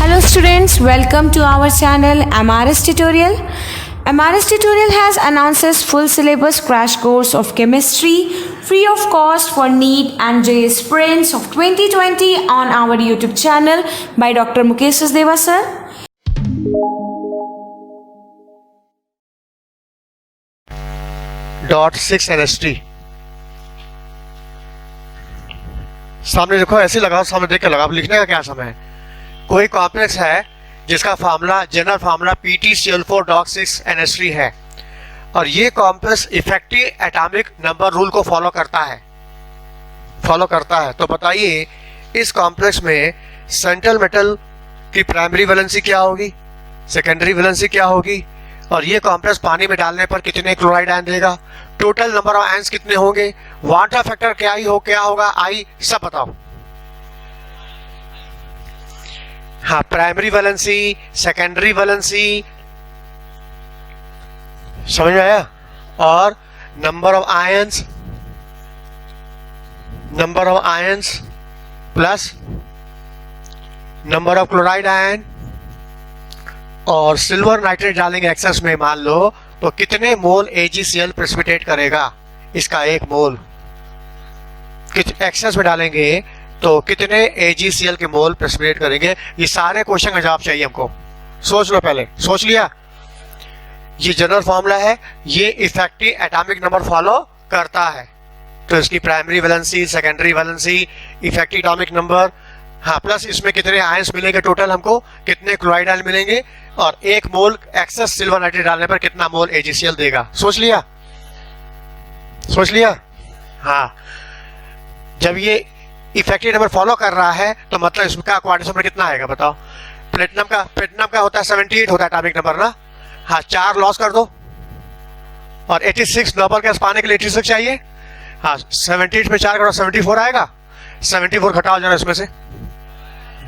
Hello students, welcome to our channel MRS Tutorial. MRS Tutorial has announced its full syllabus crash course of chemistry free of cost for NEET and JEE Sprints of 2020 on our YouTube channel by Dr. Mukesh Sachdeva sir. .6 NH3 सामने देखो, ऐसे लगाओ, सामने देख के लगाओ। लिखने का क्या समय है? कोई कॉम्प्लेक्स है जिसका formula general formula PtCl4.6 NH3 है और ये complex effective atomic number rule को फॉलो करता है। तो बताइए, इस कॉम्प्लेक्स में सेंट्रल मेटल की प्राइमरी वैलेंसी क्या होगी, सेकेंडरी वैलेंसी क्या होगी, और ये कॉम्प्लेक्स पानी में डालने पर कितने क्लोराइड आयन देगा, टोटल नंबर ऑफ आयंस कितने होंगे, वाटर फैक्टर क्या होगा, आई सब बताओ। हाँ, प्राइमरी वैलेंसी, सेकेंडरी वैलेंसी, समझ में आया, और number of ions plus number of chloride ion, और सिल्वर नाइट्रेट डालेंगे एक्सेस में, मान लो तो कितने मोल AgCl प्रेसिपिटेट करेगा, इसका एक मोल एक्सेस में डालेंगे तो कितने AgCl के मोल प्रेसिपिटेट करेंगे। ये सारे क्वेश्चन का जवाब चाहिए हमको। सोच लो, पहले सोच लिया। ये जनरल फॉर्मूला है, ये इफेक्टिव एटॉमिक नंबर फॉलो करता है। तो इसकी primary valency, secondary valency, effective atomic number, हाँ, प्लस इसमें कितने आयंस मिलेंगे टोटल हमको, कितने क्लोराइड आयन मिलेंगे, और एक मोल एक्सेस सिल्वर नाइट्रेट डालने पर कितना मोल AgCl देगा। सोच लिया। हाँ, जब ये इफेक्टिव नंबर फॉलो कर रहा है तो मतलब इसका क्वांटम नंबर कितना आएगा बताओ। प्लेटिनम का होता है 78 होता है एटॉमिक नंबर ना। हाँ, 4 लॉस कर दो, और 86 नोबेल गैस पाने के लिए 86 चाहिए। हाँ, 78 में 4 करो 74 आएगा, 74 घटाओ जरा इसमें से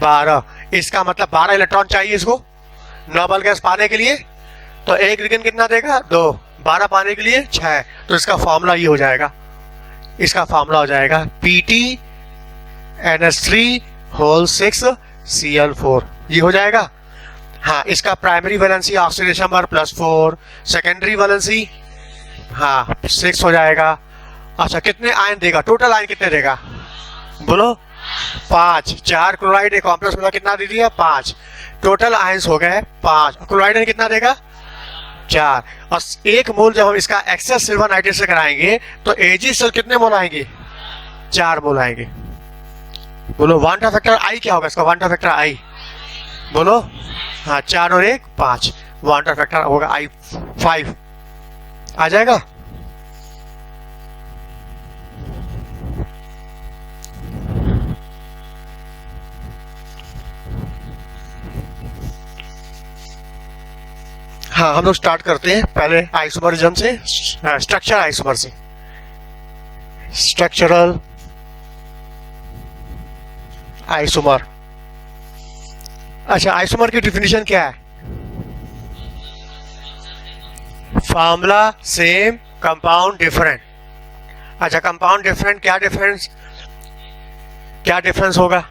12, इसका मतलब 12 इलेक्ट्रॉन चाहिए इसको नोबेल गैस पाने के लिए। तो एक रिगन कितना देगा, 2, 12 पाने के लिए 6। तो इसका फॉर्मूला ये हो जाएगा, PtNH3(6Cl4) ये हो जाएगा। हाँ, इसका primary valency oxidation number +4, secondary valency हाँ 6 हो जाएगा। अच्छा, कितने आयन देगा, टोटल आयन कितने देगा बोलो, 5। 4 क्लोराइड एक कॉम्प्लेक्स में कितना दे दिया, 5। टोटल आयंस हो गए 5। क्लोराइड आयन कितना देगा, 4। और एक मोल जब हम इसका एक्सेस सिल्वर नाइट्रेट से कराएंगे तो AgCl कितने मोल आएंगे, 4 मोल आएंगे। बोलो वाटर फैक्टर आई क्या होगा इसका, वाटर फैक्टर आई बोलो। हाँ, 4 और 1 5, वाटर फैक्टर होगा आई 5 आ जाएगा। हाँ, हम लोग स्टार्ट करते हैं पहले आइसोमरिज्म से, स्ट्रक्चर आइसोमर से। Structural isomer. अच्छा, आइसोमर की डिफिनीशन क्या है, फार्मूला सेम, कंपाउंड डिफरेंट। अच्छा, कंपाउंड डिफरेंट, क्या डिफरेंस होगा,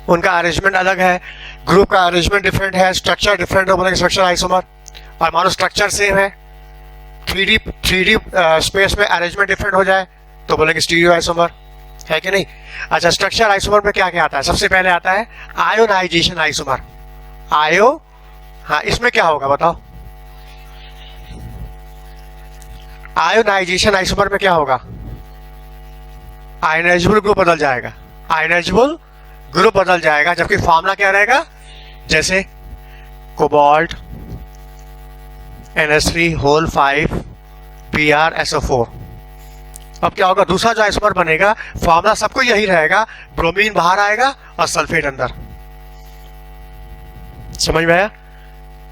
उनका अरेंजमेंट अलग है, ग्रुप का अरेंजमेंट डिफरेंट है, स्ट्रक्चर डिफरेंट है, बोलेंगे स्ट्रक्चर आइसोमर। और मानो स्ट्रक्चर सेम है, 3D स्पेस में अरेंजमेंट डिफरेंट हो जाए तो बोलेंगे स्टीरियो आइसोमर, है कि नहीं। अच्छा, स्ट्रक्चर आइसोमर में क्या क्या आता है, सबसे पहले आता है आयोनाइजेशन आइसोमर। हाँ, इसमें क्या होगा बताओ, आयोनाइजेशन आइसोमर में क्या होगा, आयनाइजेबल ग्रुप बदल जाएगा, जबकि फॉर्मूला क्या रहेगा, जैसे कोबाल्ट NH3(5) BrSO4। अब क्या होगा, दूसरा जो आइसोमर बनेगा फॉर्मूला सबको यही रहेगा, ब्रोमीन बाहर आएगा और सल्फेट अंदर। समझ में आया,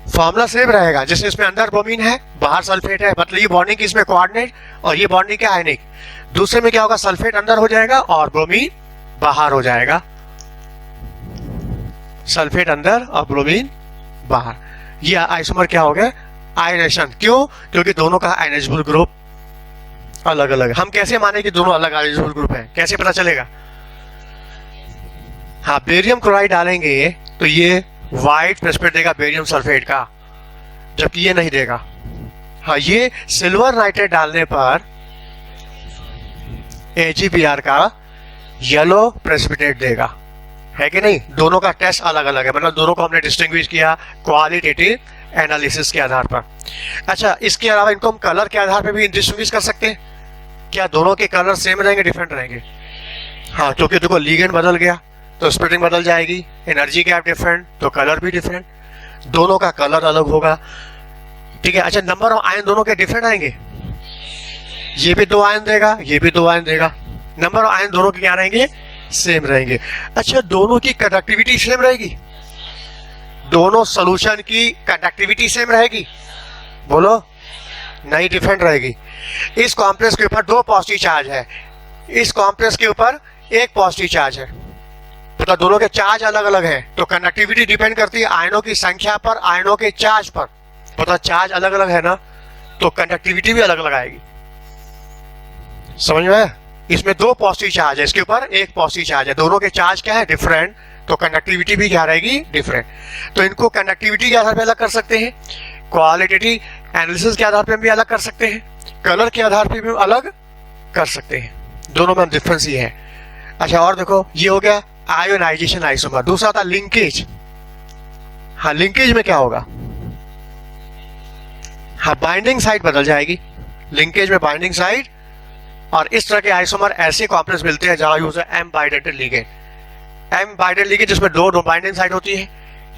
फॉर्मूला सेम रहेगा, जैसे इसमें अंदर ब्रोमीन है बाहर सल्फेट है, मतलब ये बॉन्डिंग इसमें कोऑर्डिनेट और ये बॉन्डिंग क्या आयनिक। दूसरे में क्या होगा, सल्फेट अंदर हो जाएगा और ब्रोमीन बाहर हो जाएगा, सल्फेट अंदर और ब्रोमीन बाहर। ये आइसोमर क्या हो गया, आयनेशन। क्यों, क्योंकि दोनों का आयनाइजेबल ग्रुप अलग अलग है। हम कैसे माने कि दोनों अलग आयनाइजेबल ग्रुप है, कैसे पता चलेगा, हाँ, बेरियम क्लोराइड डालेंगे तो ये वाइट प्रेसिपिटेट देगा बेरियम सल्फेट का, जबकि ये नहीं देगा। हाँ, ये सिल्वर नाइट्रेट डालने पर AgBr का येलो प्रेसिपिटेट देगा, है कि नहीं। दोनों का टेस्ट अलग अलग है, मतलब दोनों को हमने डिस्टिंग्विश किया क्वालिटेटिव एनालिसिस के आधार पर। अच्छा, इसके अलावा इनको हम कलर के आधार पर भी डिस्टिंग्विश कर सकते हैं। क्या दोनों के कलर सेम रहेंगे, डिफरेंट रहेंगे? हाँ, क्योंकि देखो लिगेंड बदल गया तो स्प्लिटिंग बदल जाएगी, एनर्जी गैप डिफरेंट तो कलर भी डिफरेंट, दोनों का कलर अलग होगा। ठीक है। अच्छा, नंबर ऑफ आयन दोनों के डिफरेंट आएंगे, ये भी 2 आयन देगा, ये भी 2 आयन देगा। नंबर ऑफ आयन दोनों के क्या रहेंगे, सेम रहेंगे। अच्छा, दोनों की कंडक्टिविटी सेम रहेगी, दोनों सॉल्यूशन की कंडक्टिविटी सेम रहेगी, बोलो नहीं, डिफरेंट रहेगी। इस कॉम्प्लेक्स के ऊपर 2 पॉजिटिव चार्ज है, इस कॉम्प्लेक्स के ऊपर 1 पॉजिटिव चार्ज है, मतलब दोनों के चार्ज अलग अलग है, तो कंडक्टिविटी डिपेंड करती है आयनों की संख्या पर, आयनों के चार्ज पर। मतलब चार्ज अलग अलग है ना, तो कंडक्टिविटी भी अलग अलग आएगी। समझ में आया? इसमें 2 पॉजिटिव चार्ज है, इसके ऊपर 1 पॉजिटिव चार्ज है, दोनों के चार्ज क्या है, डिफरेंट, तो कंडक्टिविटी भी क्या रहेगी, डिफरेंट। तो इनको कंडक्टिविटी के आधार पर अलग कर सकते हैं, क्वालिटेटिव एनालिसिस के आधार पर भी अलग कर सकते हैं, कलर के आधार पर भी अलग कर सकते हैं, दोनों में डिफरेंस ही है। अच्छा, और देखो, ये हो गया आयोनाइजेशन आइसोमर। दूसरा था लिंकेज। हाँ, लिंकेज में क्या होगा, हाँ, बाइंडिंग साइट बदल जाएगी, लिंकेज में बाइंडिंग साइट। और इस तरह के आइसोमर ऐसे कॉम्प्लेक्स मिलते हैं जहां यूज है एम बाइडेंटल लिगेंड, एम बाइडेंटल लिगेंड जिसमें 2 बाइंडिंग साइट होती है,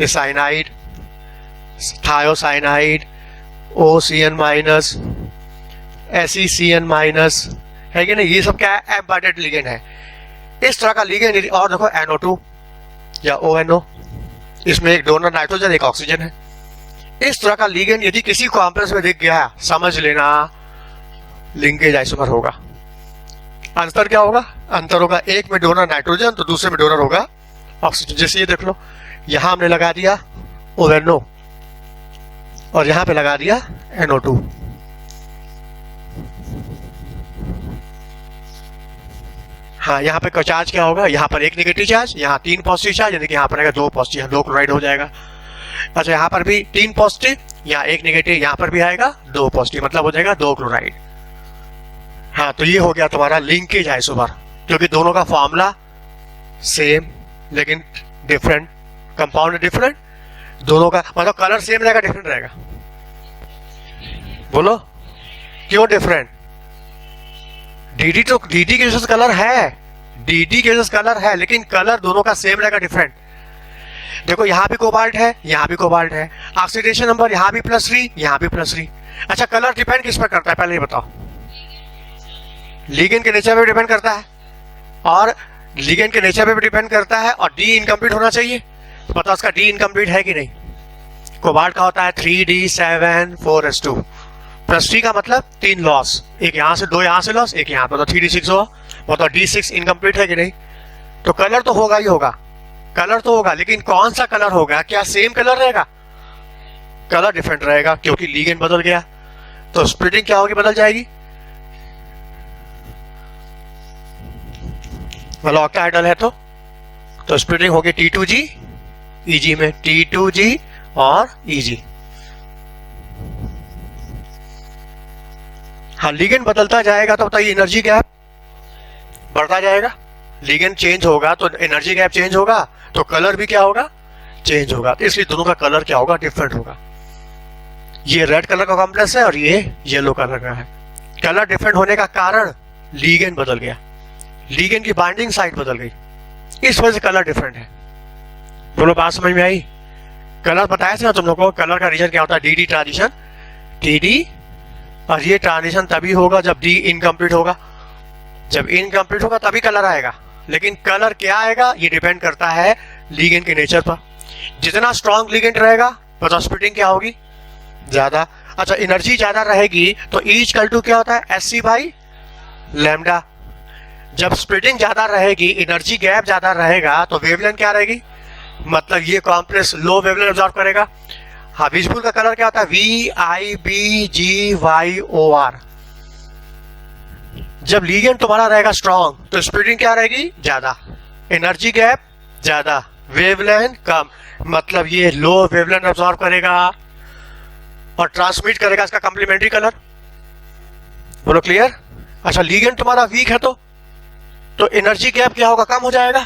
ये साइनाइड, थायोसाइनाइड, OCN-, SECN-, है कि नहीं, ये सब क्या है, एम बाइडेंटल लिगेंड है। इस तरह का लिगेंड। और देखो NO2 या ONO, इसमें एक डोनर नाइट्रोजन, एक ऑक्सीजन है। इस तरह का लिगेंड यदि किसी कॉम्प्लेक्स में दिख गया, समझ लेना लिंकेज आइसोमर होगा। अंतर क्या होगा, अंतर होगा एक में डोनर नाइट्रोजन तो दूसरे में डोनर होगा ऑक्सीजन। जैसे ये देख लो, यहां हमने लगा दिया ONO और यहां पे लगा दिया NO2। हाँ, यहाँ पे चार्ज क्या होगा, यहाँ पर 1 नेगेटिव चार्ज, यहाँ 3 पॉजिटिव चार्ज, यानी कि यहाँ पर 2 पॉजिटिव, 2 क्लोराइड हो जाएगा। अच्छा, यहाँ पर भी 3 पॉजिटिव, यहाँ 1 नेगेटिव, यहाँ पर भी आएगा 2 पॉजिटिव, मतलब हो जाएगा 2 क्लोराइड। हाँ, तो ये हो गया तुम्हारा लिंकेज आइसोमर, क्योंकि दोनों का फॉर्मूला सेम लेकिन डिफरेंट, कंपाउंड डिफरेंट, दोनों का मतलब कलर सेम रहेगा, डिफरेंट रहेगा। बोलो क्यों डिफरेंट? डी के जैसा कलर है, डी के जैसा कलर है, लेकिन कलर दोनों का सेम रहेगा, डिफरेंट। देखो, यहां भी कोबाल्ट है, यहां भी कोबाल्ट है, ऑक्सीडेशन नंबर यहां भी +3, यहां भी +3। अच्छा, कलर डिपेंड किस पर करता है, पहले ये बताओ। लिगेंड के नेचर पे डिपेंड करता है, और लिगेंड के नेचर पे भी डिपेंड करता है, और डी इनकम्प्लीट होना चाहिए। तो पता उसका डी इनकम्प्लीट है कि नहीं। कोबाल्ट का होता है 3D7 4s2, +3 का मतलब 3 लॉस, एक यहां से 2 यहां से लॉस, एक यहां पर, तो 3D6 हुआ, मतलब D6 इनकम्प्लीट है कि नहीं। तो कलर तो होगा ही होगा, कलर तो होगा, लेकिन कौन सा कलर होगा, क्या सेम कलर रहेगा, कलर डिफरेंट रहेगा, क्योंकि लिगेंड बदल गया, तो स्प्लिटिंग क्या होगी, बदल जाएगी। मतलब ऑक्टाहेड्रल है तो स्प्लिटिंग होगी T2G EG में, T2G और EG। हाँ, लिगेंड बदलता जाएगा तो बताइए एनर्जी गैप बढ़ता जाएगा, लिगेंड चेंज होगा तो एनर्जी गैप चेंज होगा, तो कलर भी क्या होगा, चेंज होगा। तो इसलिए दोनों का कलर क्या होगा, डिफरेंट होगा। ये रेड कलर का कॉम्प्लेक्स है और ये येलो कलर का है। कलर डिफरेंट होने का कारण लिगेंड बदल गया, लिगेंड की बाइंडिंग साइट बदल गई, इस वजह से कलर डिफरेंट है। बोलो बात समझ में आई? कलर बताया था ना तुम लोग को, कलर का रीजन क्या होता है, DD ट्रांजिशन, TD, और ये ट्रांजिशन तभी होगा जब D इनकम्प्लीट होगा, जब इनकम्प्लीट होगा तभी कलर आएगा। लेकिन कलर क्या आएगा, ये डिपेंड करता है लिगेंड के नेचर पर। जितना स्ट्रॉन्ग लिगेंड रहेगा तो स्प्लिटिंग क्या होगी, ज्यादा। अच्छा, एनर्जी ज्यादा रहेगी तो E= क्या होता है, Sc/λ। जब स्प्लिटिंग ज्यादा रहेगी, एनर्जी गैप ज्यादा रहेगा, तो वेवलेंथ क्या रहेगी, मतलब ये कॉम्प्लेक्स लो वेवलेंथ अब्सॉर्ब करेगा। हाँ, विजिबल का कलर क्या होता है, VIBGYOR। जब लिगेंड तुम्हारा रहेगा स्ट्रॉन्ग तो स्प्लिटिंग क्या रहेगी, ज्यादा, एनर्जी गैप ज्यादा, वेवलेंथ कम, मतलब ये लो वेवलेंथ अब्सॉर्ब करेगा और ट्रांसमिट करेगा इसका कंप्लीमेंट्री कलर। बोलो क्लियर। अच्छा, लिगेंड तुम्हारा वीक है तो एनर्जी गैप क्या होगा, कम हो जाएगा,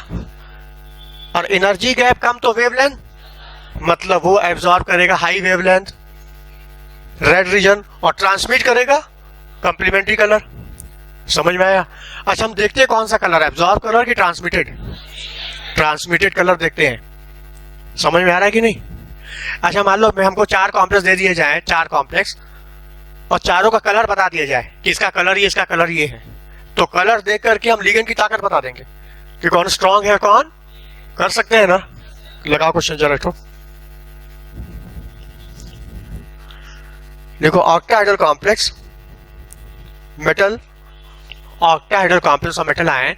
और एनर्जी गैप कम तो वेवलेंथ, मतलब वो एब्सॉर्ब करेगा हाई वेवलेंथ रेड रीजन और ट्रांसमिट करेगा कंप्लीमेंट्री कलर। समझ में आया। अच्छा, हम देखते हैं कौन सा कलर, एब्सॉर्ब कलर की ट्रांसमिटेड, ट्रांसमिटेड कलर देखते हैं। समझ में आ रहा है कि नहीं। अच्छा, मान लो मैं हमको 4 कॉम्प्लेक्स दे दिए जाए, 4 कॉम्प्लेक्स, और चारों का कलर बता दिया जाए कि इसका कलर ये, इसका कलर ये है, तो कलर देख करके हम लिगेंड की ताकत बता देंगे कि कौन स्ट्रांग है, कौन। कर सकते हैं ना। लगाओ क्वेश्चन जरा तो। देखो, octahedral complex metal, octahedral complex of metal ion,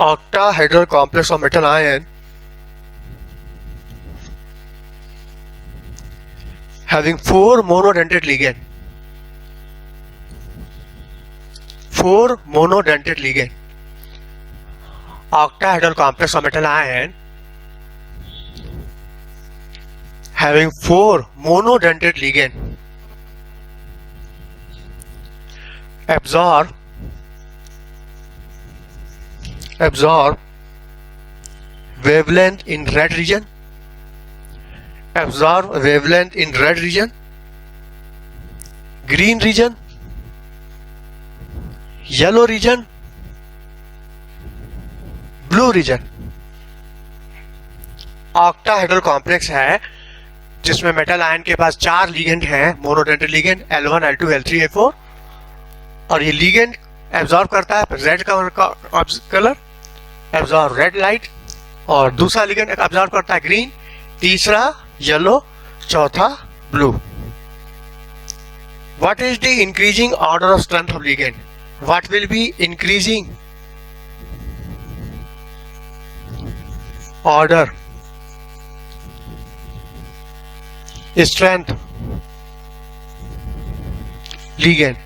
octahedral complex of metal ion having 4 monodentate ligand, 4 monodentate ligand, octahedral complex of metal ion having 4 monodentate ligand absorb wavelength in red region, absorb wavelength in red region, green region, yellow region, blue region। Octahedral complex है जिसमें metal ion के पास 4 ligand हैं, monodentate ligand L1, L2, L3, A4, और ये ligand absorb करता है red colour, absorb red light, और दूसरा लिगेंड एब्जॉर्ब करता है ग्रीन, तीसरा येलो, चौथा blue. What is the increasing order of strength of ligand, what will be increasing order strength ligand.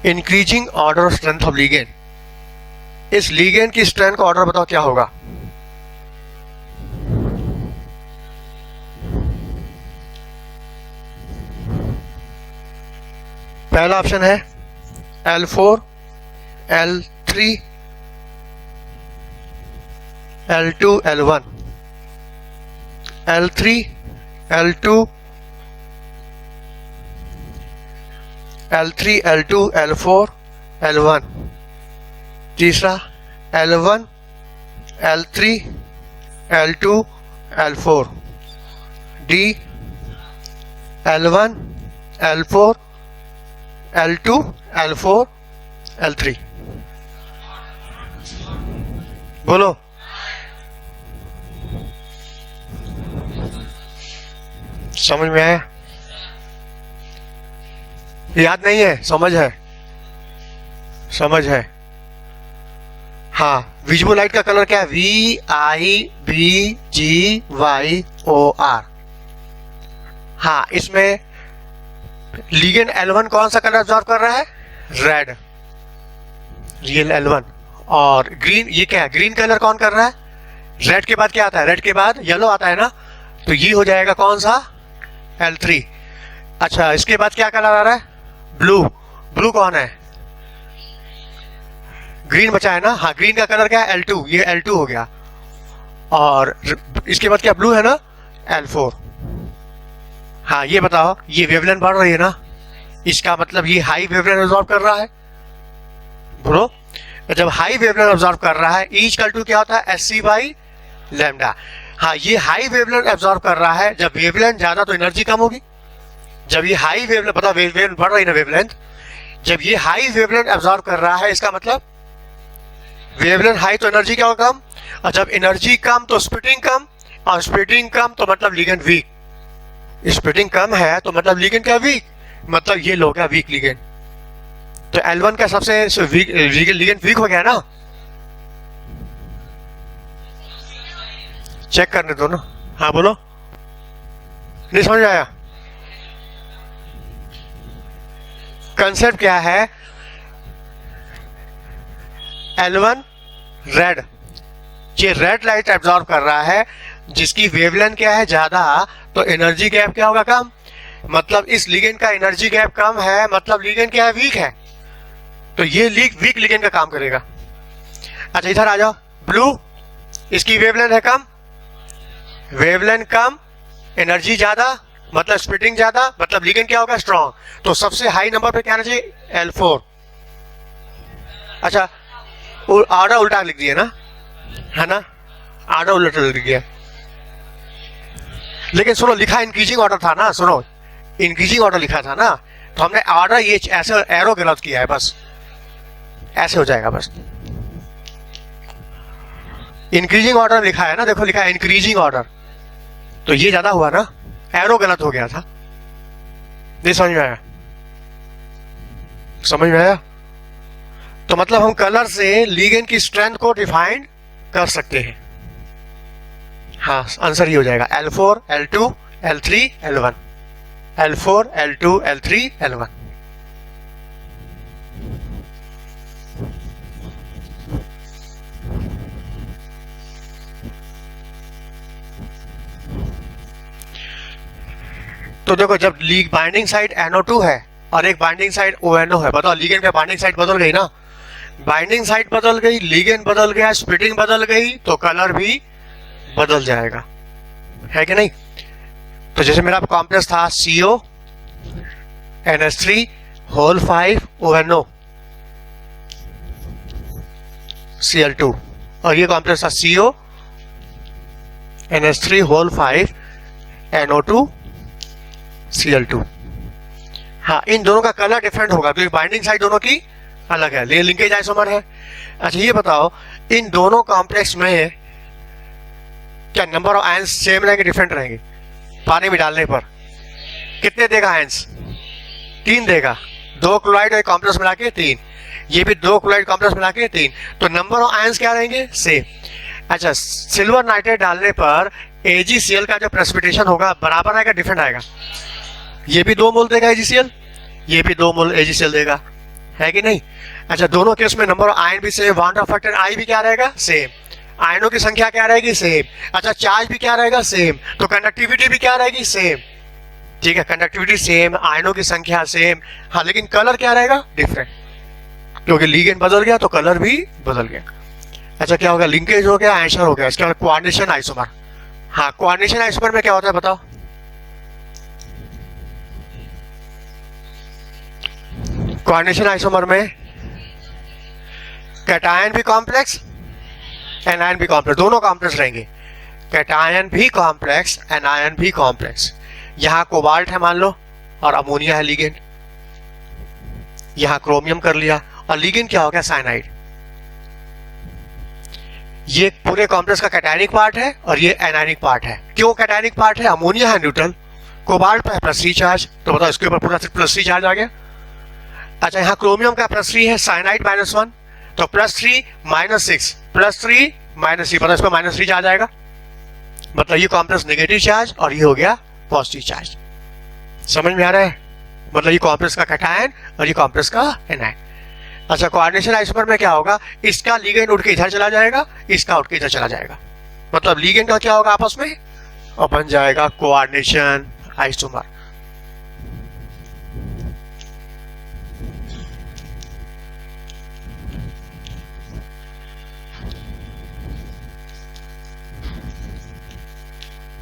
Increasing order of strength of ligand, इस ligand की strength का order बताओ क्या होगा। पहला ऑप्शन है L4, L3, L2, L1, L3, L2, L3, L2, L4, L1, तीसरा L1, L3, L2, L4, D L1, L4, L2, L4, L3। बोलो। समझ में आया? याद नहीं है? समझ है? समझ है। हाँ, विजिबल लाइट का कलर क्या है? VIBGYOR। हाँ, इसमें लिगेंड L1 कौन सा कलर एब्जॉर्ब कर रहा है? Red, real L1। और ग्रीन, ये क्या है? ग्रीन कलर कौन कर रहा है? रेड के बाद क्या आता है? रेड के बाद येलो आता है ना, तो ये हो जाएगा कौन सा? L3। अच्छा, इसके बाद क्या कलर आ रहा है? ब्लू। ब्लू कौन है? ग्रीन बचा है ना। हाँ, ग्रीन का कलर क्या है? L2। ये L2 हो गया। और इसके बाद क्या ब्लू है ना? L4। हाँ, ये बताओ, ये वेवलेंथ बढ़ रही है ना, इसका मतलब ये हाई वेवलेंथ अब्सॉर्ब कर रहा है। बोलो, जब हाई वेवलेंथ अब्सॉर्ब कर रहा है, E इक्वल टू क्या होता है? SC/λ। हाँ, ये हाई वेवलेंथ अब्सॉर्ब कर रहा है। जब वेवलेंथ ज्यादा तो एनर्जी कम होगी। जब ये हाई वेवलेंथ, पता वेवलेंथ बढ़ रही है ना, वेवलेंथ, जब ये हाई वेवलेंथ अब्सॉर्ब कर रहा है, इसका मतलब वेवलेंथ हाई तो एनर्जी क्या होगा? कम। और जब एनर्जी कम तो स्प्लिटिंग कम, और स्प्लिटिंग कम तो मतलब लिगेंड वीक। स्प्लिटिंग कम है तो मतलब लिगेंड क्या? वीक। मतलब ये लो गया वीक लिगेंड। तो L1 का सबसे वीक लिगेंड वीक हो गया ना। चेक करने दो ना। हाँ बोलो, नहीं समझ आया? कंसेप्ट क्या है, L1 रेड, ये रेड लाइट एब्जॉर्ब कर रहा है, जिसकी वेवलेंथ क्या है ज्यादा, तो एनर्जी गैप क्या होगा कम, मतलब इस लिगेंड का एनर्जी गैप कम है, मतलब लिगेंड क्या है वीक है, तो ये वीक लिगेंड का काम करेगा। अच्छा इधर आ जाओ, ब्लू, इसकी वेवलेंथ है कम, वेवलेंथ कम, एनर्जी ज्यादा, मतलब स्प्लिटिंग ज्यादा, मतलब लिगेंड क्या होगा स्ट्रॉन्ग, तो सबसे हाई नंबर पे क्या आना चाहिए, L4। अच्छा आधा उल्टा लिख दिया ना, है ना, आधा उल्टा लिख दिया, लेकिन सुनो लिखा इंक्रीजिंग ऑर्डर था ना, सुनो इंक्रीजिंग ऑर्डर लिखा था ना, तो हमने ऑर्डर ये ऐसे एरो गलत किया है, बस ऐसे हो जाएगा, बस इंक्रीजिंग ऑर्डर लिखा है ना, देखो लिखा है इंक्रीजिंग ऑर्डर, तो ये ज्यादा हुआ ना, एरो गलत हो गया था, नहीं समझ में आया, समझ में आया, तो मतलब हम कलर से लिगेंड की स्ट्रेंथ को डिफाइन कर सकते हैं। हाँ आंसर ये हो जाएगा L4 L2 L3 L1, L4 L2 L3 L1। तो देखो जब बाइंडिंग साइड NO2 है और एक बाइंडिंग साइड ONO है, बताओ लिगेंड का बाइंडिंग साइड बदल गई ना, बाइंडिंग साइड बदल गई, लिगेंड बदल गया, स्प्लिटिंग बदल गई, तो कलर भी बदल जाएगा, है कि नहीं। तो जैसे मेरा कॉम्प्लेक्स था CO NH3 whole 5 ONO Cl2, और ये कॉम्प्लेक्स था CO NH3 whole 5 NO2 Cl2। हाँ इन दोनों का कलर डिफरेंट होगा क्योंकि बाइंडिंग साइड दोनों की अलग है, ये लिंकेज आइसोमर है। अच्छा ये बताओ इन दोनों कॉम्प्लेक्स में क्या नंबर ऑफ आयंस सेम रहेंगे डिफरेंट रहेंगे, पानी में डालने पर कितने देगा आयंस, 3 देगा, 2 क्लोराइड और कॉम्प्लेक्स मिला के 3, ये भी 2 क्लोराइड कॉम्प्लेक्स मिला के 3, तो नंबर ऑफ आयंस क्या रहेंगे सेम। अच्छा सिल्वर नाइट्रेट डालने पर AgCl का जो प्रेसिपिटेशन होगा बराबर आएगा डिफरेंट आएगा, ये भी 2 मोल देगा AgCl, ये भी 2 मोल AgCl देगा, है कि नहीं। अच्छा दोनों केस में नंबर ऑफ आयन भी same, bond of factor I भी क्या रहेगा सेम, आयनों की संख्या क्या रहेगी सेम, अच्छा चार्ज भी क्या रहेगा सेम, तो कंडक्टिविटी भी क्या रहेगी सेम, ठीक है कंडक्टिविटी सेम, आयनों की संख्या सेम, हाँ लेकिन कलर क्या रहेगा डिफरेंट, क्योंकि लिगेंड बदल गया तो कलर भी बदल गया। अच्छा क्या होगा, लिंकेज हो गया, आंसर हो गया, इसके बाद कोऑर्डिनेशन आइसोमर। हाँ कोऑर्डिनेशन आइसोमर में क्या होता है बताओ, कोऑर्डिनेशन आइसोमर में कैटायन भी कॉम्प्लेक्स एनायन भी कॉम्प्लेक्स, दोनों कॉम्प्लेक्स रहेंगे, कैटायन भी कॉम्प्लेक्स एनायन भी कॉम्प्लेक्स। यहां कोबाल्ट है मान लो और अमोनिया है लिगेंड, यहां क्रोमियम कर लिया और लिगेंड क्या हो गया साइनाइड। ये पूरे कॉम्प्लेक्स का कैटायनिक पार्ट है और ये एनायनिक पार्ट है। क्यों कैटायनिक पार्ट है, अमोनिया है न्यूट्रल, कोबाल्ट पे है +3 चार्ज, तो बताओ इसके ऊपर पूरा +3 चार्ज आ गया। अच्छा यहाँ क्रोमियम का +3 है, साइनाइड -1, तो +3 -6 +3 -3, पता इस पर -3 चार्ज आएगा, मतलब ये कॉम्प्लेक्स नेगेटिव चार्ज और ये हो गया पॉजिटिव चार्ज। समझ में आ रहा है, मतलब ये कॉम्प्लेक्स का कैटायन और ये कॉम्प्लेक्स का एनायन। अच्छा कोऑर्डिनेशन आइसोमर में क्या होगा, इसका लिगेंड उठ के इधर चला जाएगा, इसका उठ के इधर चला जाएगा, मतलब लिगेंड का क्या होगा आपस में और बन जाएगा कोऑर्डिनेशन आइसोमर।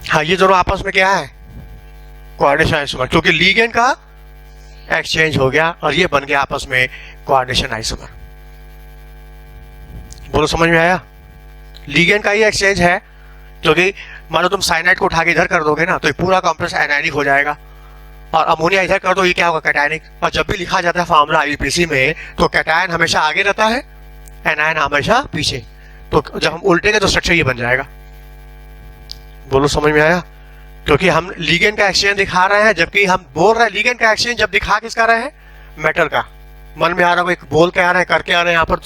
हाँ ये दोनों आपस में क्या है कोऑर्डिनेशन आइसोमर, क्योंकि लिगेंड का एक्सचेंज हो गया और ये बन गया आपस में कोऑर्डिनेशन आइसोमर। बोलो समझ में आया, लिगेंड का ही एक्सचेंज है, क्योंकि मानो तुम साइनाइड को उठा के इधर कर दोगे ना तो ये पूरा कॉम्प्लेक्स एनायनिक हो जाएगा और अमोनिया इधर कर दो ये क्या होगा कैटायनिक। और जब भी लिखा जाता है फॉर्मूला IUPAC में तो कैटायन हमेशा आगे रहता है, एनायन हमेशा पीछे, तो जब हम उल्टेंगे तो स्ट्रक्चर ये बन जाएगा। बोलो समझ में आया, क्योंकि हम लिगेंड का एक्सचेंज दिखा रहे हैं, जबकि हम बोल रहे हैं लिगेंड का एक्सचेंज जब दिखा किसका रहे हैं मेटल का। मन में आ रहा है बोल के आ रहे हैं करके आ रहे हैं यहाँ पर,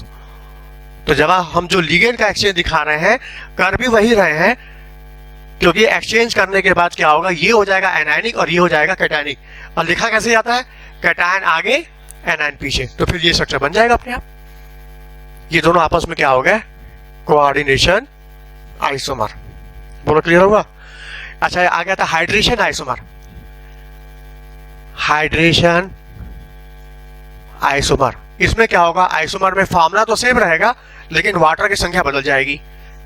तो जब हम जो लिगेंड का एक्सचेंज दिखा रहे हैं कर भी वही रहे हैं, क्योंकि एक्सचेंज करने के बाद क्या होगा ये हो जाएगा एनायनिक और ये हो जाएगा कैटायनिक। और लिखा कैसे जाता है, कैटायन आगे एनाइन पीछे, तो फिर ये स्ट्रक्चर बन जाएगा अपने आप। ये दोनों आपस में क्या हो गए, कोऑर्डिनेशन आइसोमर। बोलो क्लियर हुआ। अच्छा आ गया था हाइड्रेशन आइसोमर। हाइड्रेशन आइसोमर, इसमें क्या होगा, आइसोमर में फॉर्मूला तो सेम रहेगा लेकिन वाटर की संख्या बदल जाएगी।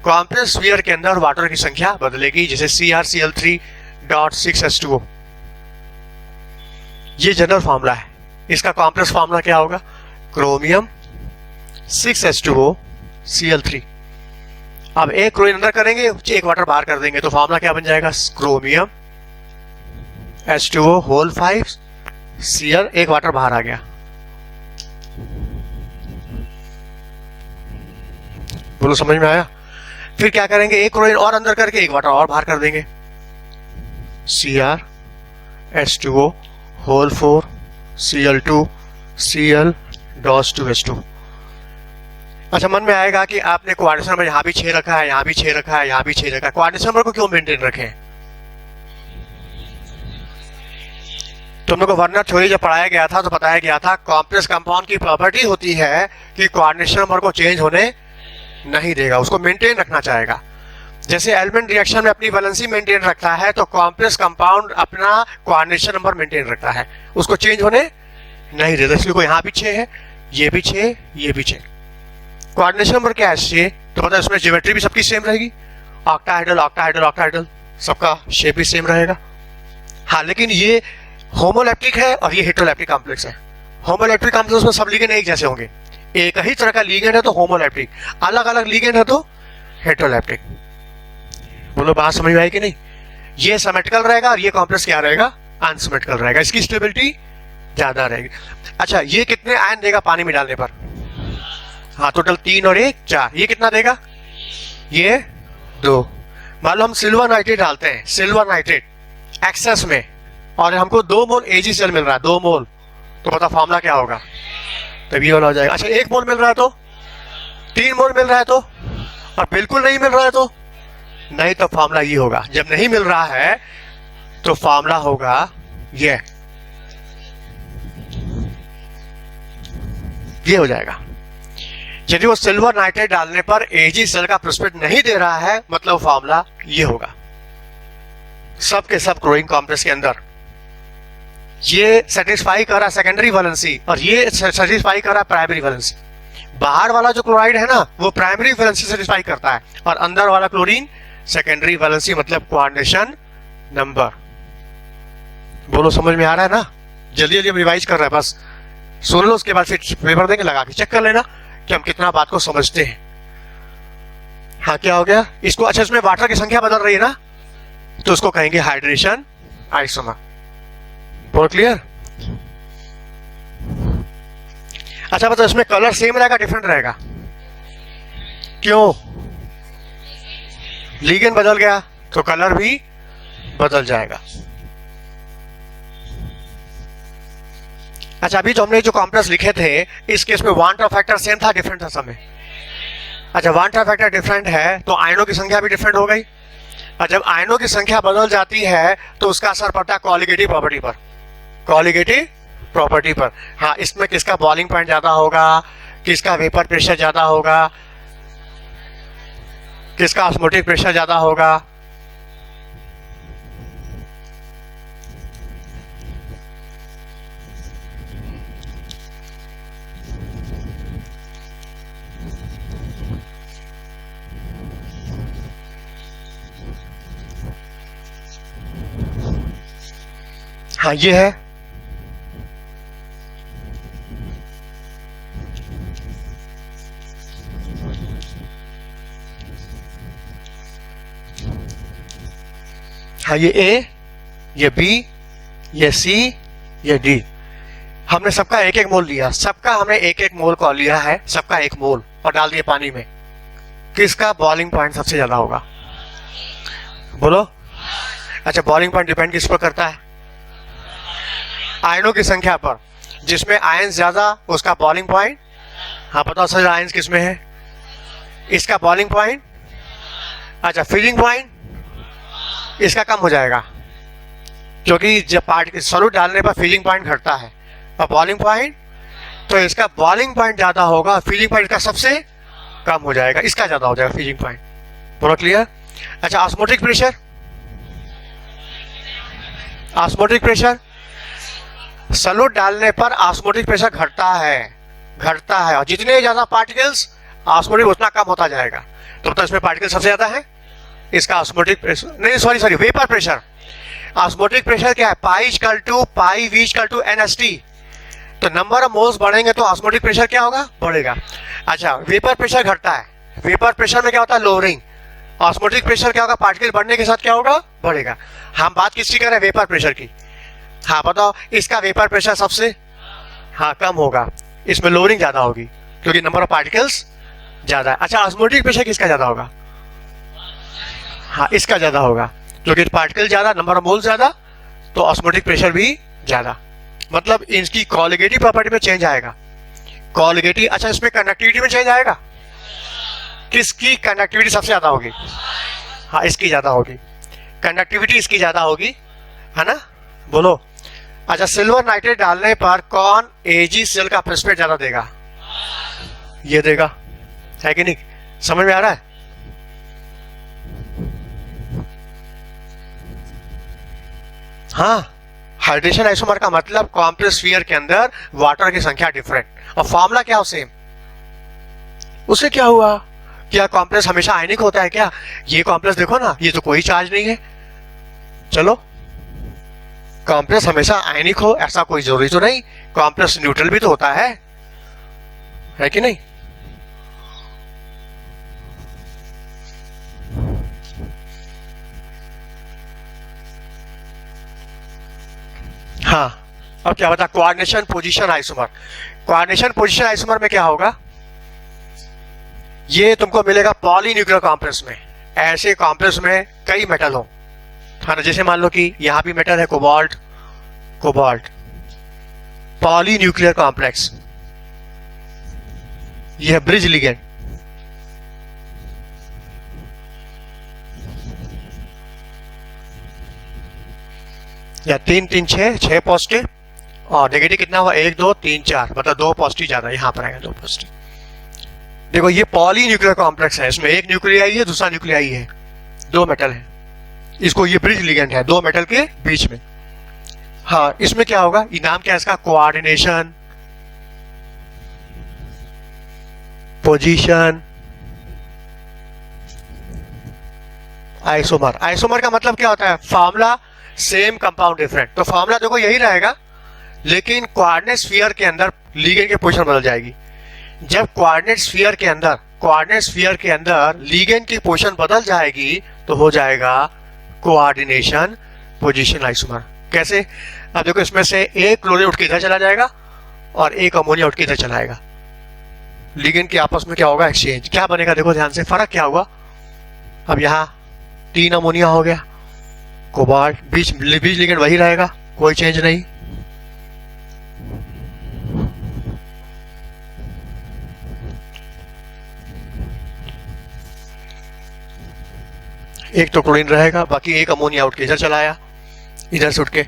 कॉम्प्लेक्स स्फीयर के अंदर वाटर की संख्या बदलेगी, जैसे CrCl3.6H2O। ये जनरल फॉर्मूला है। इसका कॉम्प्लेक्स फॉर्मूला क्या होगा, क्रोमियम 6H2O Cl3। अब एक क्लोरीन अंदर करेंगे, एक वाटर बाहर कर देंगे, तो फॉर्मूला क्या बन जाएगा, क्रोमियम H2O होल 5 Cl, एक वाटर बाहर आ गया। बोलो समझ में आया। फिर क्या करेंगे, एक क्लोरीन और अंदर करके एक वाटर और बाहर कर देंगे, CrH2O होल 4 Cl2 Cl-2H2। अच्छा मन में आएगा कि आपने कोऑर्डिनेशन नंबर यहां भी 6 रखा है, यहां भी 6 रखा है, यहां भी 6 रखा है, कोऑर्डिनेशन नंबर को क्यों मेंटेन रखें। तुम लोग को वर्नर थ्योरी जब पढ़ाया गया था तो बताया गया था कॉम्प्लेक्स कंपाउंड की प्रॉपर्टी होती है कि कोऑर्डिनेशन नंबर को चेंज होने नहीं देगा, उसको मेंटेन रखना चाहेगा। जैसे एलिमेंट रिएक्शन में अपनी वैलेंसी मेंटेन रखता है, तो कॉम्प्लेक्स कंपाउंड अपना कोऑर्डिनेशन नंबर मेंटेन रखता है, उसको चेंज होने नहीं देता। इसलिए यहाँ भी 6 है, ये भी 6, ये भी 6। कोऑर्डिनेशन नंबर क्या है, 6, तो मतलब इसमें ज्योमेट्री भी सबकी सेम रहेगी, ऑक्टाहेड्रल ऑक्टाहेड्रल ऑक्टाहेड्रल, सबका शेप भी सेम रहेगा। हाँ लेकिन ये होमोलैप्टिक है और ये हेटेरोलैप्टिक कॉम्प्लेक्स है। होमोलैप्टिक कॉम्प्लेक्स में सब लिगेंड एक जैसे होंगे, एक ही तरह का लिगेंड है तो होमोलैप्टिक, अलग अलग लिगेंड है तो हेटेरोलैप्टिक। बोलो बात समझ में आई कि नहीं। ये सिमेट्रिकल रहेगा और ये कॉम्प्लेक्स क्या रहेगा, अनसिमेट्रिकल रहेगा, इसकी स्टेबिलिटी ज्यादा रहेगी। अच्छा ये कितने आयन देगा पानी में डालने पर, हाँ टोटल 3 और 1 4, ये कितना देगा, ये 2। मान लो हम सिल्वर नाइट्रेट डालते हैं, सिल्वर नाइट्रेट एक्सेस में, और हमको 2 मोल AgCl मिल रहा है, 2 मोल, तो पता फॉर्मूला क्या होगा, तब ये वाला हो जाएगा। अच्छा 1 मोल मिल रहा है तो, 3 मोल मिल रहा है तो, और बिल्कुल नहीं मिल रहा है तो नहीं, तो फॉर्मूला ये होगा। जब नहीं मिल रहा है तो फॉर्मूला होगा ये हो जाएगा। यदि वो सिल्वर नाइट्रेट डालने पर AgCl का प्रेसिपिटेट नहीं दे रहा है, मतलब फॉर्मूला ये होगा। सब के सब क्लोरीन कॉम्प्लेक्स के अंदर ये सेटिस्फाई कर रहा सेकेंडरी वैलेंसी और ये सेटिस्फाई कर रहा प्राइमरी वैलेंसी। बाहर वाला जो क्लोराइड है ना वो प्राइमरी वैलेंसी सेटिस्फाई करता है और अंदर वाला क्लोरीन सेकेंडरी वैलेंसी, मतलब कोऑर्डिनेशन नंबर। बोलो समझ में आ रहा है ना। जल्दी जल्दी रिवाइज कर रहा है, बस सुन लो, उसके बाद फिर पेपर देंगे, लगा के चेक कर लेना कि हम कितना बात को समझते हैं। हाँ क्या हो गया इसको, अच्छा इसमें वाटर की संख्या बदल रही है ना, तो उसको कहेंगे हाइड्रेशन आइसोमर। बहुत क्लियर। अच्छा मतलब इसमें कलर सेम रहेगा डिफरेंट रहेगा, क्यों, लिगेंड बदल गया तो कलर भी बदल जाएगा। अच्छा अभी जो हमने जो कॉम्प्लेक्स लिखे थे इस केस में वन ट्राई फैक्टर सेम था डिफरेंट था सब में। अच्छा वन ट्राई फैक्टर डिफरेंट है तो आयनों की संख्या भी डिफरेंट हो गई, और जब आयनों की संख्या बदल जाती है तो उसका असर पड़ता है कोलिगेटिव प्रॉपर्टी पर, कोलिगेटिव प्रॉपर्टी पर। हाँ इसमें किसका बॉइलिंग पॉइंट ज्यादा होगा, किसका वेपर प्रेशर ज्यादा होगा, किसका ऑस्मोटिक प्रेशर ज्यादा होगा। हाँ ये है, हाँ ये A, ये B, ये C, ये D। हमने सबका एक एक मोल लिया, सबका हमने एक एक मोल को लिया है, सबका एक मोल और डाल दिए पानी में। किसका बॉइलिंग पॉइंट सबसे ज्यादा होगा, बोलो। अच्छा बॉइलिंग पॉइंट डिपेंड किस पर करता है, आयनों की संख्या पर। जिसमें आयन ज्यादा उसका बॉइलिंग पॉइंट, हाँ पता सर आयन किसमें है, इसका बॉइलिंग पॉइंट। अच्छा फ्रीजिंग पॉइंट इसका कम हो जाएगा क्योंकि जब सॉल्यूट डालने पर फ्रीजिंग पॉइंट घटता है और बॉइलिंग पॉइंट तो इसका बॉइलिंग पॉइंट ज्यादा होगा, फीलिंग पॉइंट का सबसे कम हो जाएगा, इसका ज्यादा हो जाएगा फीलिंग पॉइंट। पूरा क्लियर? अच्छा, osmotic pressure, osmotic pressure solute डालने पर ऑस्मोटिक प्रेशर घटता है और जितने ज्यादा पार्टिकल्स ऑस्मोटिक उतना कम होता जाएगा। तो इसमें पार्टिकल सबसे ज्यादा है, इसका ऑस्मोटिक प्रेशर नहीं sorry vapour pressure. Osmotic pressure क्या है? पाई V इक्वल टू NST। तो नंबर ऑफ मोल्स बढ़ेंगे तो ऑस्मोटिक प्रेशर क्या होगा? बढ़ेगा। अच्छा, वेपर प्रेशर घटता है, वेपर प्रेशर में क्या होता है? लोअरिंग। ऑस्मोटिक प्रेशर क्या होगा? पार्टिकल बढ़ने के साथ क्या होगा? बढ़ेगा। हम बात किसकी कर रहे हैं? वेपर प्रेशर की। हाँ बताओ, इसका वेपर प्रेशर सबसे कम होगा, इसमें लोअरिंग ज्यादा होगी क्योंकि नंबर ऑफ पार्टिकल्स ज्यादा है। अच्छा, ऑस्मोटिक प्रेशर किसका ज्यादा होगा? हाँ, इसका ज्यादा होगा क्योंकि पार्टिकल ज्यादा, नंबर ऑफ मोल ज्यादा, तो ऑस्मोटिक प्रेशर भी ज्यादा। मतलब इनकी कॉलिगेटिव प्रॉपर्टी में चेंज आएगा। कॉलिगेटिव, अच्छा इसमें कंडक्टिविटी में चेंज आएगा। किसकी कंडक्टिविटी सबसे ज्यादा होगी? हाँ, इसकी ज्यादा होगी, कंडक्टिविटी इसकी ज्यादा होगी, है ना? बोलो। अच्छा, सिल्वर नाइट्रेट डालने पर कौन Ag सेल का प्रेसिपिटेट ज्यादा देगा? ये देगा, है कि नहीं? समझ में आ रहा है? हाँ, हाइड्रेशन आइसोमर का मतलब कॉम्प्लेक्स स्फीयर के अंदर वाटर की संख्या डिफरेंट और फॉर्मूला क्या हो सेम। उससे क्या हुआ? क्या कॉम्प्लेक्स हमेशा आयनिक होता है क्या? ये कॉम्प्लेक्स देखो ना, ये तो कोई चार्ज नहीं है। चलो, कॉम्प्लेक्स हमेशा आयनिक हो ऐसा कोई जरूरी तो नहीं, कॉम्प्लेक्स न्यूट्रल भी तो होता है कि नहीं? हाँ, अब क्या बता? Coordination position isomer. Coordination position isomer में क्या होगा? ये तुमको मिलेगा पॉलीन्यूक्लियर कॉम्प्लेक्स में। ऐसे कॉम्प्लेक्स में कई मेटल हो, है ना? जैसे मान लो कि यहां भी मेटल है, कोबाल्ट, पॉलीन्यूक्लियर कॉम्प्लेक्स। यह ब्रिज लिगेंड, या 3 3 6 पॉजिटिव और नेगेटिव कितना हुआ? 1 2 3 4, मतलब 2 पॉजिटिव ज्यादा, यहां पर आएगा 2 पॉजिटिव। देखो, ये पॉलीन्यूक्लियर कॉम्प्लेक्स है, इसमें एक न्यूक्लियाई है, दूसरा न्यूक्लियाई है, 2 मेटल है। इसको ये ब्रिज लिगेंड है, 2 मेटल के बीच में। हाँ, इसमें क्या होगा? ये नाम क्या है इसका? Coordination position isomer. आइसोमर का मतलब क्या होता है? Formula same, compound different. तो फॉर्मूला देखो यही रहेगा, लेकिन कोऑर्डिनेट स्फीयर के अंदर लिगेंड की पोजीशन बदल जाएगी। जब कोऑर्डिनेट स्फीयर के अंदर लिगेंड की पोजीशन बदल जाएगी तो हो जाएगा कोऑर्डिनेशन पोजीशन आइसोमर। कैसे? अब देखो, इसमें से एक क्लोरीन उठ के इधर चला जाएगा और एक अमोनिया उठ के इधर चला आएगा। लिगेंड के आपस में क्या होगा? एक्सचेंज। क्या बनेगा? देखो ध्यान से, फर्क क्या हुआ? अब यहाँ 3 अमोनिया हो गया, कोबाल्ट, बीच लिगेंड वही रहेगा, कोई चेंज नहीं। एक तो क्लोरीन रहेगा, बाकी एक अमोनिया उठ के इधर चला आया, इधर से उठ के।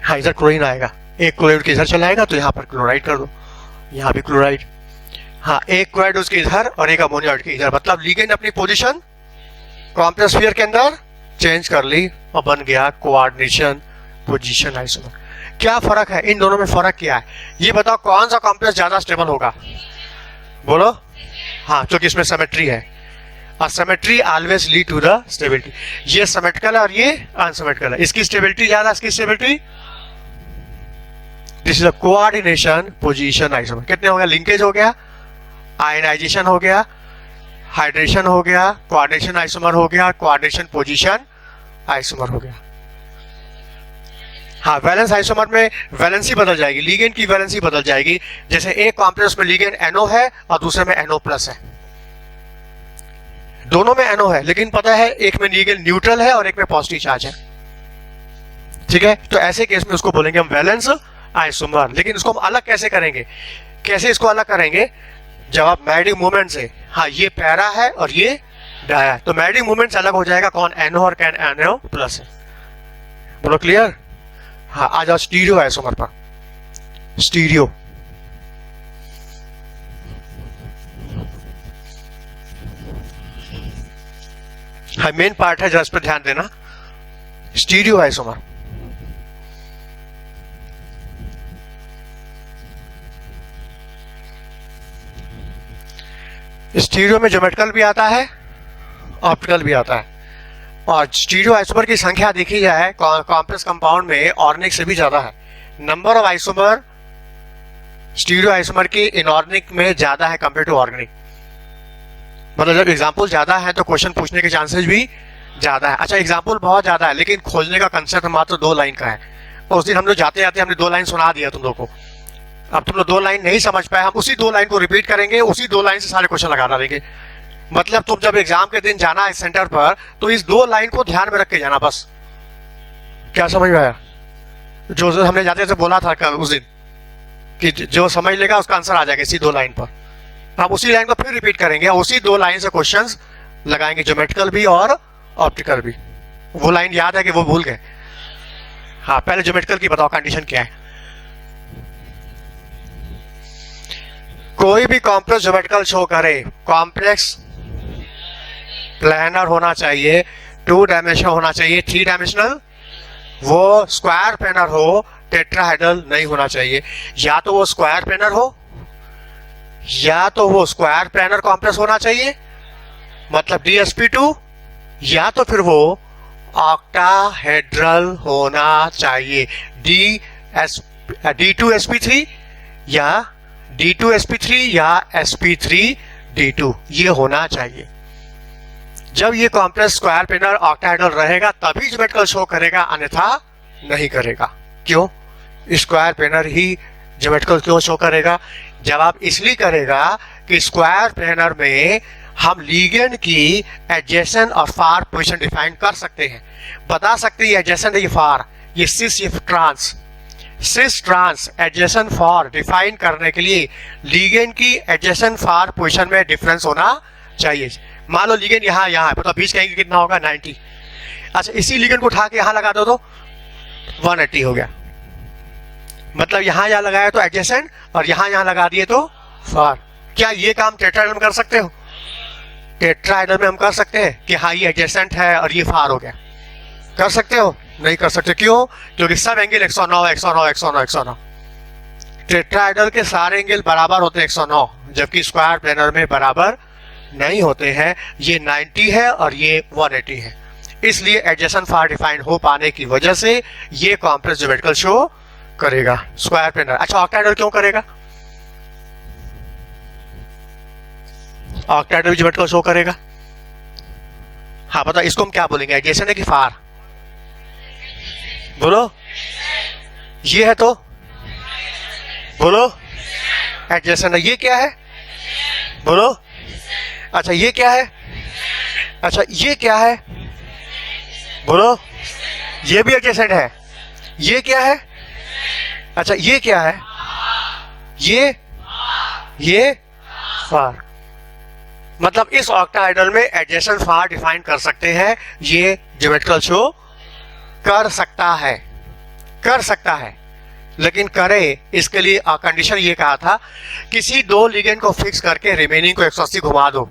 हाँ, इधर क्लोरीन आएगा, एक क्लोराइड के इधर चला आएगा, तो यहाँ पर क्लोराइड कर दो, यहाँ भी क्लोराइड। हाँ, एक क्लोराइड उसके इधर और एक अमोनिया उठ के इधर, मतलब लिगेंड अपनी पोजीशन कॉम्प्लेक्स स्फीयर के अंदर चेंज कर ली और बन गया कोऑर्डिनेशन पोजीशन आइसोमर। क्या फर्क है इन दोनों में? फर्क क्या है ये बताओ? कौन सा कॉम्प्लेक्स ज्यादा स्टेबल होगा? बोलो। हाँ, क्योंकि इसमें सिमेट्री है और symmetry always lead to the stability. ये सिमेट्रिकल है और ये अनसिमेट्रिकल है, इसकी स्टेबिलिटी ज्यादा, इसकी stability. This is a coordination position isomer. कितने हो गया? लिंकेज हो गया, आयनाइजेशन हो गया, हाइड्रेशन हो गया, कोऑर्डिनेशन आइसोमर हो गया, कोऑर्डिनेशन पोजीशन आइसोमर हो गया। हाँ, वैलेंस आइसोमर में वैलेंसी बदल जाएगी, लिगेंड की वैलेंसी बदल जाएगी। जैसे एक कॉम्प्लेक्स में लिगेंड NO है और दूसरे में NO+ है, दोनों में NO है, लेकिन पता है एक में लिगेंड न्यूट्रल है और एक में पॉजिटिव चार्ज है। ठीक है, तो ऐसे केस में उसको बोलेंगे हम वैलेंस आइसोमर। लेकिन इसको हम अलग कैसे करेंगे? कैसे इसको अलग करेंगे? जब आप मैग्नेटिक मूवमेंट से, हाँ ये पैरा है और ये डाया है, तो मैग्नेटिक मूवमेंट से अलग हो जाएगा। कौन? NO और NO+ है। बोलो क्लियर? हाँ आ जाओ स्टीरियो आइसोमर पर। स्टीरियो हाँ मेन पार्ट है, जरा इस पर ध्यान देना। स्टीरियो आइसोमर स्टीरियो में ज्योमेट्रिकल भी आता है, ऑप्टिकल भी आता है। और स्टीरियो आइसोमर की संख्या देखी जाए कॉम्प्लेक्स कंपाउंड में ऑर्गेनिक से भी ज्यादा है। Number of isomer stereo isomer की इनऑर्गेनिक में ज्यादा है कंपेयर टू ऑर्गेनिक। मतलब जब एग्जाम्पल ज्यादा है तो क्वेश्चन पूछने के चांसेस भी ज्यादा है। अच्छा एग्जाम्पल बहुत ज्यादा है लेकिन खोजने का कंसेप्ट मात्र 2 लाइन का है। उस दिन हम लोग जाते जाते हमने 2 लाइन सुना दिया तुम लोग को। अब तुम लोग 2 लाइन नहीं समझ पाए, हम उसी 2 लाइन को रिपीट करेंगे, उसी 2 लाइन से सारे क्वेश्चन लगा डालेंगे। मतलब तुम जब एग्जाम के दिन जाना है सेंटर पर तो इस 2 लाइन को ध्यान में रख के जाना बस। क्या समझ में आया? जो हमने जाते जाते बोला था कल उस दिन कि जो समझ लेगा उसका आंसर आ जाएगा इसी 2 लाइन पर। हम उसी लाइन को फिर रिपीट करेंगे, उसी 2 लाइन से क्वेश्चंस लगाएंगे, ज्योमेट्रिकल भी और ऑप्टिकल भी। वो लाइन याद है कि वो भूल गए? हाँ पहले ज्योमेट्रिकल की बताओ कंडीशन क्या है। कोई भी कॉम्प्लेक्स ज्योमेट्रिकल शो करे, कॉम्प्लेक्स प्लानर होना चाहिए, 2 डायमेंशनल होना चाहिए, 3 डायमेंशनल, वो स्क्वायर प्लानर हो, टेट्राहेड्रल नहीं होना चाहिए। या तो वो स्क्वायर प्लानर हो या तो वो स्क्वायर प्लानर कॉम्प्लेक्स होना चाहिए मतलब DSP2, या तो फिर वो ऑक्टाहेड्रल होना चाहिए D2sp3 या D2sp3 या sp3d2 ये होना चाहिए। जब ये कॉम्प्लेक्स स्क्वायर प्लानर ऑक्टाहेड्रल रहेगा तभी ज्योमेट्रिकल शो करेगा, अन्यथा नहीं करेगा। क्यों? स्क्वायर प्लानर ही ज्योमेट्रिकल क्यों शो करेगा? जवाब इसलिए करेगा कि स्क्वायर प्लानर में हम लिगेंड की एडजेसेंट और फार पोजीशन डिफाइन कर सकते हैं, बता सकते हैं एडजेसेंट है ये फार, ये सिस ये ट्रांस। सिस ट्रांस एडजेसेंट फार डिफाइन करने के लिए लिगेंड की एडजेसेंट फार पोजीशन में डिफरेंस होना चाहिए। मान लो लिगेंड यहाँ यहाँ है, मतलब बीच कहेंगे कितना होगा 90। अच्छा इसी लिगेंड को उठा के यहाँ लगा दो तो 180 हो गया। मतलब यहाँ लगाया तो एडजेसेंट और यहाँ लगा दिए तो फार। क्या ये काम टेट्राहेड्रल में कर सकते हो? टेट्राहेड्रल में हम कर सकते हैं कि हाँ ये एडजेसेंट है और ये फार हो गया? कर सकते हो? नहीं कर सकते। क्यों? क्योंकि सब एंगल 109 109 109 109। टेट्राहेड्रल के सारे एंगल बराबर होते हैं 109, जबकि स्क्वायर प्लानर में बराबर नहीं होते हैं। ये 90 है और ये 180 है, इसलिए एडजेसेंट फार डिफाइन हो पाने की वजह से ये कॉम्प्लेक्स ज्योमेट्रिकल शो करेगा स्क्वायर प्लानर। अच्छा ऑक्टाहेड्रल क्यों करेगा? ऑक्टाहेड्रल ज्योमेट्रिकल शो करेगा। हाँ पता इसको हम क्या बोलेंगे, एडजेसेंट है कि फार? बोलो। ये है तो बोलो एडजेसेंट है। ये क्या है? बोलो। अच्छा ये क्या है? अच्छा ये क्या है? बोलो। ये भी एडजेसेंट है। ये क्या है? अच्छा ये क्या है? ये फार। मतलब इस ऑक्टाहेड्रल में एडजेसेंट फार डिफाइन कर सकते हैं, ये ज्योमेट्रिकल शो कर सकता है। लेकिन करे इसके लिए कंडीशन ये कहा था किसी 2 लिगेंड को फिक्स करके रिमेनिंग को 180 घुमा दो।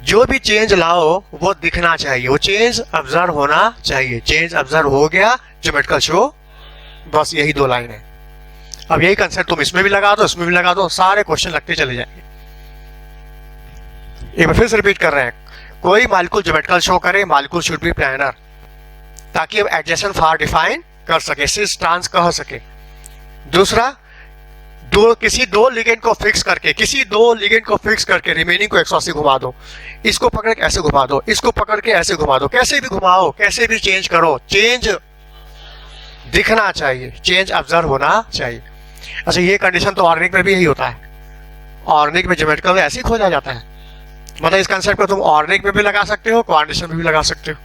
जो भी चेंज लाओ वो दिखना चाहिए, वो चेंज ऑब्जर्व होना चाहिए। चेंज ऑब्जर्व हो गया ज्योमेट्रिकल शो। बस यही 2 लाइन है। अब यही कंसेप्ट तुम इसमें भी लगा दो, इसमें भी लगा दो, सारे क्वेश्चन लगते चले जाएंगे। एक बार फिर से रिपीट कर रहे हैं, कोई मॉलिक्यूल ज्योमेट्रिकल शो करे, मॉलिक्यूल शुड बी प्लानर, ताकि अब एडजेसेंट फार डिफाइन कर सके, सिस ट्रांस कह सके। दूसरा किसी 2 लिगेंड को फिक्स करके रिमेनिंग को 180 घुमा दो। इसको पकड़ के ऐसे घुमा दो, इसको पकड़ के ऐसे घुमा दो, कैसे भी घुमाओ, कैसे भी चेंज करो, चेंज दिखना चाहिए, चेंज ऑब्जर्व होना चाहिए। अच्छा ये कंडीशन तो ऑर्गेनिक में भी यही होता है। ऑर्गेनिक में ज्योमेट्रिकल ऐसे ही खोजा जाता है। मतलब इस कंसेप्ट को तुम ऑर्गेनिक में भी लगा सकते हो, कोऑर्डिनेशन में भी लगा सकते हो।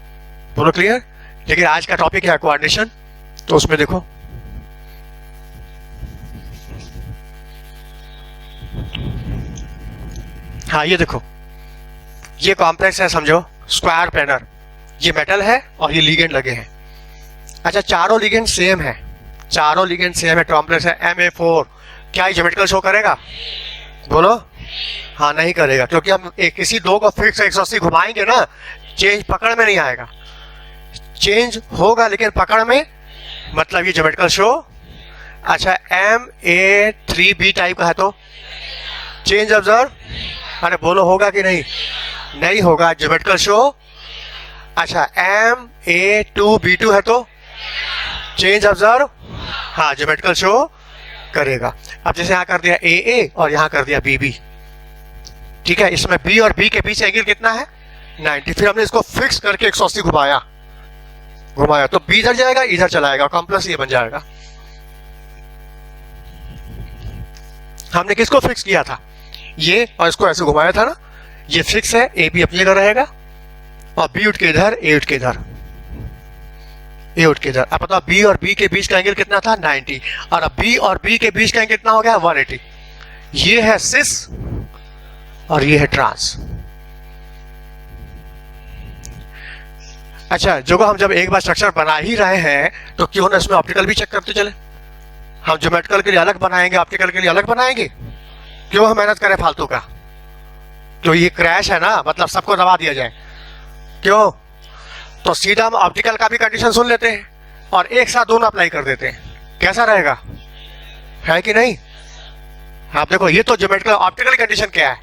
बोलो क्लियर? लेकिन आज का टॉपिक है कोऑर्डिनेशन, तो उसमें देखो हाँ ये देखो, ये कॉम्प्लेक्स है समझो, स्क्वायर प्लानर, ये मेटल है और ये लिगेंड लगे हैं। अच्छा, चारों लिगेंड सेम है, चारों लिगेंड सेम है, कॉम्प्लेक्स है Ma4, क्या ये ज्योमेट्रिकल शो करेगा? बोलो। हाँ, नहीं करेगा, क्योंकि हम किसी दो को फिक्स 180 घुमाएंगे ना, चेंज पकड़ में नहीं आएगा। चेंज होगा लेकिन पकड़ में, मतलब ये ज्योमेट्रिकल शो। अच्छा, Ma3B टाइप का है तो चेंज ऑब्जर्व, अरे बोलो होगा कि नहीं? नहीं होगा, ज्योमेट्रिकल शो। अच्छा, Ma2B2 है तो चेंज ऑब्जर्व, हाँ ज्योमेट्रिकल शो करेगा। अब जैसे यहाँ कर दिया AA और यहाँ कर दिया BB, ठीक है, इसमें B और B के बीच एंगल कितना है? 90। फिर हमने इसको फिक्स करके 180 घुमाया तो B इधर जाएगा, इधर चलाएगा, कॉम्प्लेक्स ये बन जाएगा। हमने किसको फिक्स किया था? ये, और इसको ऐसे घुमाया था ना, ये फिक्स है, AB अपनी जगह रहेगा और B उठ के इधर, A उठ के इधर, A उठ के इधर। अब बताओ B और B के बीच का एंगल कितना था? 90। और अब B और B के बीच का एंगल कितना हो गया? 180। ये है सिस और ये है ट्रांस। अच्छा, जो हम जब एक बार स्ट्रक्चर बना ही रहे हैं तो क्यों ना इसमें ऑप्टिकल भी चेक करते चले। हम ज्योमेट्रिकल के लिए अलग बनाएंगे, ऑप्टिकल के लिए अलग बनाएंगे, क्यों हम मेहनत करें फालतू का? तो ये क्रैश है ना, मतलब सबको दबा दिया जाए, क्यों? तो सीधा हम ऑप्टिकल का भी कंडीशन सुन लेते हैं और एक साथ दोनों अप्लाई कर देते हैं, कैसा रहेगा? है कि नहीं? आप देखो, ये तो ज्योमेट्रिकल ऑप्टिकल कंडीशन क्या है,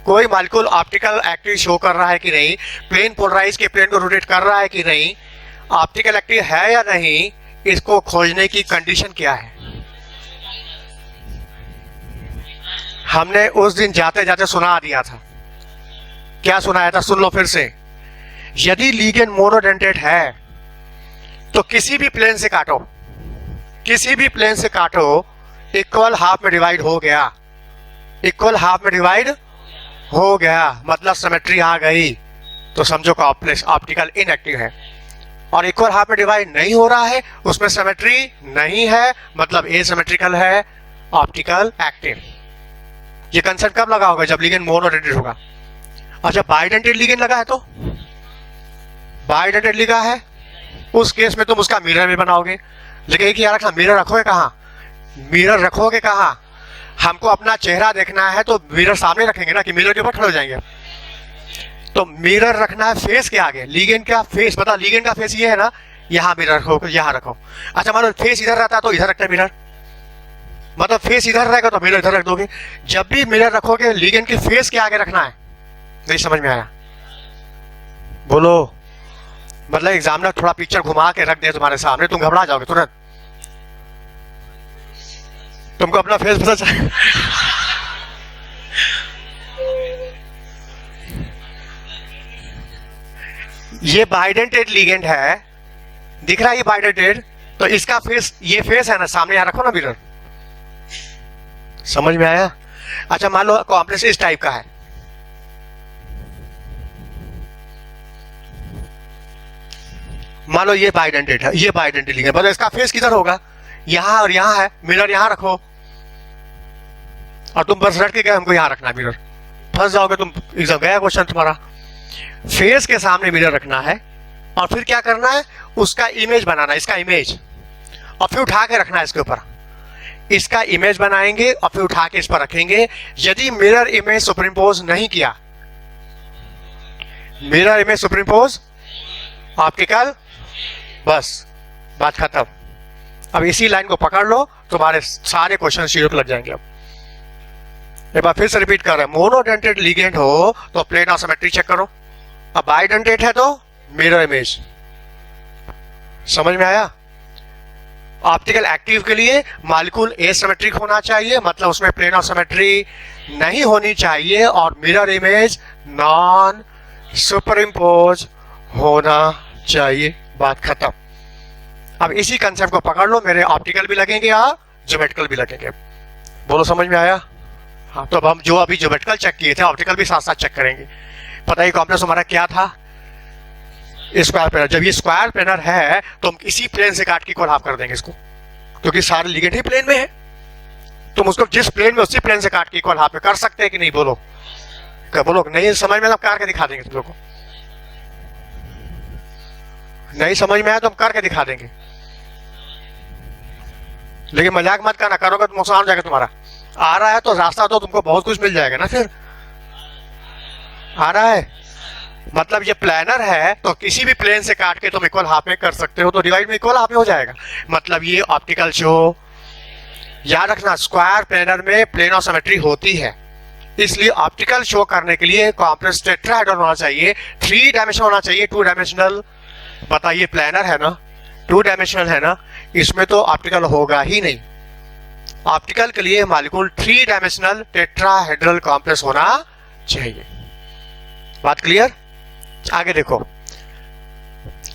कोई मॉलिक्यूल ऑप्टिकल एक्टिव शो कर रहा है कि नहीं, प्लेन पोलराइज के प्लेन को रोटेट कर रहा है कि नहीं, ऑप्टिकल एक्टिव है या नहीं, इसको खोजने की कंडीशन क्या है? हमने उस दिन जाते जाते सुना दिया था। क्या सुनाया था? सुन लो फिर से। यदि लिगेंड मोनोडेंटेट है तो किसी भी प्लेन से काटो, किसी भी प्लेन से काटो, इक्वल हाफ में डिवाइड हो गया, इक्वल हाफ में डिवाइड हो गया, मतलब सिमेट्री आ गई, तो समझो कॉम्प्लेक्स ऑप्टिकल इनएक्टिव है। और इक्वल हाफ में डिवाइड नहीं हो रहा है, उसमें सिमेट्री नहीं है, मतलब एसिमेट्रिकल है, ऑप्टिकल एक्टिव। ये कंसेप्ट कब लगा होगा? जब लिगेंड मोनोडेंटेट होगा। अच्छा, बाइडेंटेड लिगेंड लगा है तो, बाइडेंटेड लिगा है, उस केस में तुम उसका मिरर भी बनाओगे, लेकिन एक याद रखना, मिरर रखोगे कहाँ? मिरर रखोगे कहाँ? हमको अपना चेहरा देखना है तो मिरर सामने रखेंगे ना, कि मिरर के ऊपर खड़े हो जाएंगे? तो मिरर रखना है फेस के आगे। लिगेंड का फेस, बता, लिगेंड का फेस ये है ना, यहाँ मिरर रखो, यहाँ रखो। अच्छा, मान लो फेस इधर रहता है तो इधर रखते हैं मिरर, मतलब फेस इधर रहेगा तो मिरर इधर रख दोगे। जब भी मिरर रखोगे लिगेंड के फेस के आगे रखना है। नहीं समझ में आया? बोलो। मतलब एग्जामिनर थोड़ा पिक्चर घुमा के रख दे तुम्हारे सामने, तुम घबरा जाओगे तुरंत, तुमको अपना फेस पता चले। ये बाइडेंटेड लिगेंड है, दिख रहा है ये बाइडेंटेड, तो इसका फेस, ये फेस है ना, सामने यहां रखो ना मिरर। समझ में आया? अच्छा, मान लो कॉम्प्लेक्स इस टाइप का है, मान लो ये बाइडेंटेड है, ये बाइडेंटेड लिगेंड, मतलब इसका फेस किधर होगा? यहां और यहां है, मिरर यहां रखो, और तुम बस रट के गए हमको यहां रखना मिरर, फंस जाओगे तुम, एग्जाम गया क्वेश्चन तुम्हारा। फेस के सामने मिरर रखना है और फिर क्या करना है? उसका इमेज बनाना है, इसका इमेज, और फिर उठा के रखना है इसके ऊपर। इसका इमेज बनाएंगे और फिर उठा के इस पर रखेंगे। यदि मिरर इमेज सुपरिम्पोज नहीं किया, मिरर इमेज सुपरिम्पोज ऑप्टिकल, बस बात खत्म। अब इसी लाइन को पकड़ लो, तुम्हारे सारे क्वेश्चन जीरो पे लग जाएंगे। अब एक बार फिर से रिपीट कर रहे हैं, मोनोडेंटेड लिगेंड हो तो प्लेन ऑफ सिमेट्री चेक करो, अब बाइडेंटेड है तो मिरर इमेज। समझ में आया? ऑप्टिकल एक्टिव के लिए मॉलिक्यूल एसिमेट्रिक होना चाहिए, मतलब उसमें प्लेन ऑफ सिमेट्री नहीं होनी चाहिए, और मिरर इमेज नॉन सुपरिम्पोज होना चाहिए, बात खत्म। अब इसी कंसेप्ट को पकड़ लो, मेरे ऑप्टिकल भी लगेंगे या ज्योमेट्रिकल भी लगेंगे। बोलो, समझ में आया? हाँ, तो अब हम जो अभी ज्योमेट्रिकल चेक किए थे, ऑप्टिकल भी साथ साथ चेक करेंगे। पता ही कॉम्प्लेक्स हमारा क्या था? Square planar. जब ये स्क्वायर प्लेनर है तो हम इसी प्लेन से काट के इक्वल हाफ कर देंगे इसको, क्योंकि सारे लिगेंड ही प्लेन में है। तुम उसको जिस प्लेन में, उसी प्लेन से काट के इक्वल हाफ में कर सकते हैं कि नहीं? बोलो, क्या बोलो? नहीं समझ में, आप कार के दिखा देंगे तुम लोग को। नहीं समझ में आया तो हम करके दिखा देंगे, लेकिन मजाक मत करना, करोगे तो नुकसान हो जाएगा तुम्हारा। आ रहा है तो रास्ता तो तुमको बहुत कुछ मिल जाएगा ना। फिर आ रहा है मतलब ये प्लानर है तो किसी भी प्लेन से काट के तुम इक्वल हाफ में कर सकते हो, तो डिवाइड में इक्वल हाफ में हो जाएगा। मतलब ये ऑप्टिकल शो, याद रखना स्क्वायर प्लेनर में प्लेन ऑफ सिमेट्री होती है, इसलिए ऑप्टिकल शो करने के लिए कॉम्प्लेक्स टेट्राहेड्रॉन होना चाहिए, 3 डायमेंशन होना चाहिए, 2 डायमेंशनल। बताइए प्लानर है ना, 2 डायमेंशनल है ना, इसमें तो ऑप्टिकल होगा ही नहीं। ऑप्टिकल के लिए मॉलिक्यूल 3 डायमेंशनल टेट्राहेड्रल कॉम्प्लेक्स होना चाहिए। बात क्लियर? आगे देखो।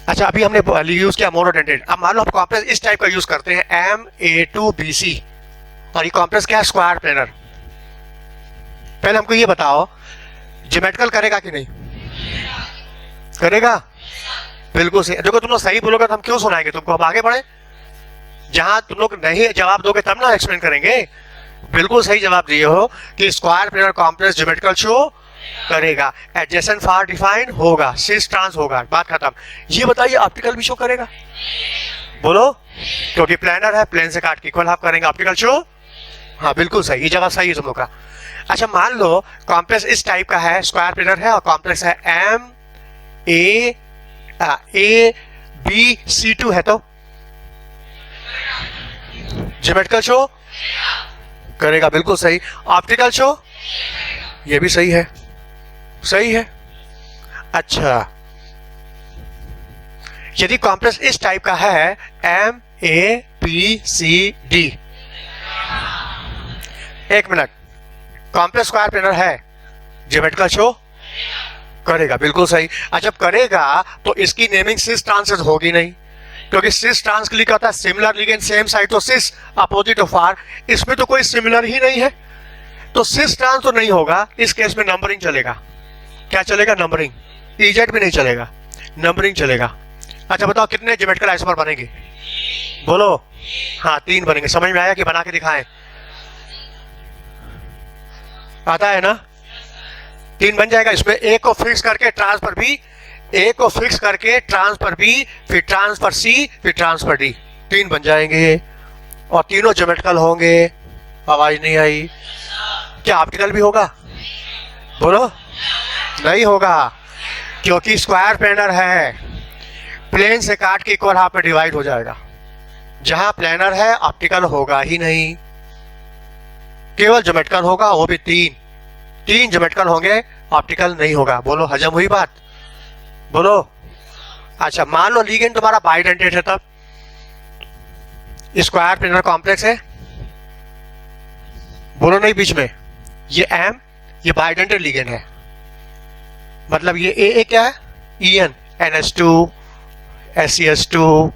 अच्छा अभी हमने यूज किया मोनोडेंटेट। अब मान लो हम कॉम्प्लेक्स इस टाइप का यूज करते हैं Ma2BC, और ये कॉम्प्लेक्स क्या है? Square planar. पहले हमको ये बताओ ज्योमेट्रिकल करेगा कि नहीं करेगा? बिल्कुल सही। देखो तुम लोग सही बोलोगे तो हम क्यों सुनाएंगे तुमको, हम आगे बढ़े। जहां तुम लोग नहीं जवाब दोगे तब ना एक्सप्लेन करेंगे। बिल्कुल सही जवाब दिए हो कि square planar complex geometrical show करेगा, एडजेसेंट फार डिफाइन होगा, सिस ट्रांस होगा, बात खत्म। ये बताइए ऑप्टिकल भी शो करेगा? बोलो। क्योंकि प्लेनर है, प्लेन से काट के इक्वल हाफ करेंगे, ऑप्टिकल शो। हाँ बिल्कुल सही, ये जवाब सही है तुम लोग का। अच्छा मान लो कॉम्प्लेक्स इस टाइप का है, स्क्वायर प्लेनर है और कॉम्प्लेक्स है MABC2 है, तो ज्योमेट्रिकल शो करेगा, बिल्कुल सही। ऑप्टिकल शो, ये भी सही है, सही है। अच्छा यदि कॉम्प्लेक्स इस टाइप का है MABCD, एक मिनट, कॉम्प्लेक्स स्क्वायर प्लेनर है, ज्योमेट्रिकल शो करेगा, बिल्कुल सही। अच्छा करेगा तो इसकी नेमिंग सिस ट्रांस होगी नहीं, क्योंकि सिस ट्रांस के लिए क्या होता है? सिमिलर लिगेंड सेम साइड, तो सिस अपोजिट ऑफ आर, इसमें तो कोई सिमिलर ही नहीं है, तो सिस ट्रांस तो नहीं होगा। इस केस में नंबरिंग चलेगा। क्या चलेगा? नंबरिंग। इजेड भी नहीं चलेगा, नंबरिंग चलेगा। अच्छा बताओ कितने ज्योमेट्रिकल आइसोमर बनेंगे? बोलो। हाँ 3 बनेंगे। समझ में आया कि बना के दिखाएं? आता है ना? 3 बन जाएगा। इसमें एक को फिक्स करके ट्रांसफर बी, एक को फिक्स करके ट्रांसफर बी, फिर ट्रांसफर सी, फिर ट्रांसफर डी, 3 बन जाएंगे और तीनों ज्योमेट्रिकल होंगे। आवाज नहीं आई। क्या ऑप्टिकल भी होगा? बोलो। नहीं होगा, क्योंकि स्क्वायर प्लेनर है, प्लेन से काट के इक्वल हाफ में डिवाइड हो जाएगा। जहां प्लेनर है ऑप्टिकल होगा ही नहीं, केवल ज्योमेट्रिकल होगा, वो भी 3 ज्योमेट्रिकल होंगे, ऑप्टिकल नहीं होगा। बोलो हजम हुई बात? बोलो। अच्छा मान लो लिगेंड तुम्हारा बाइडेंटेट है, तब स्क्वायर प्लेनर कॉम्प्लेक्स है, बोलो नहीं बीच में, ये M, ये बाइडेंटेट लिगेंड है, मतलब ये A क्या है? EN, NH2 SCH2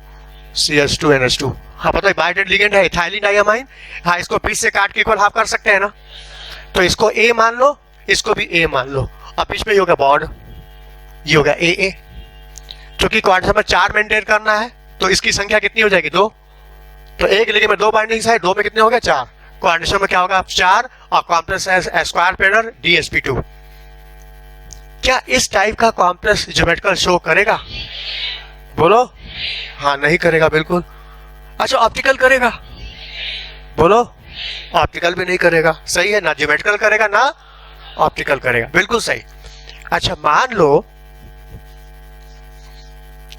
CH2 NH2। हाँ पता है बाइडेंटेट लिगेंड है, इथाइलिन डाइअमाइन। हाँ इसको बीच से काट के इक्वल हाफ कर सकते हैं ना, तो इसको A मान लो, इसको भी A मान लो, और बीच में ये होगा बॉन्ड, ये होगा AA। क्योंकि क्वाड्रेंट नंबर 4 मेंटेन करना है तो इसकी संख्या कितनी हो जाएगी? 2। तो एक लिगेंड में 2 बाइंडिंग्स है, 2 में कितने हो गए? 4। कोऑर्डिनेशन में क्या होगा? 4, और कॉम्प्लेक्स है स्क्वायर प्लेनर DsP2। क्या इस टाइप का कॉम्प्लेक्स ज्योमेट्रिकल शो करेगा? बोलो। हाँ नहीं करेगा, बिल्कुल। अच्छा ऑप्टिकल करेगा? बोलो। ऑप्टिकल भी नहीं करेगा, सही है ना, ज्योमेट्रिकल करेगा ना ऑप्टिकल करेगा, बिल्कुल सही। अच्छा मान लो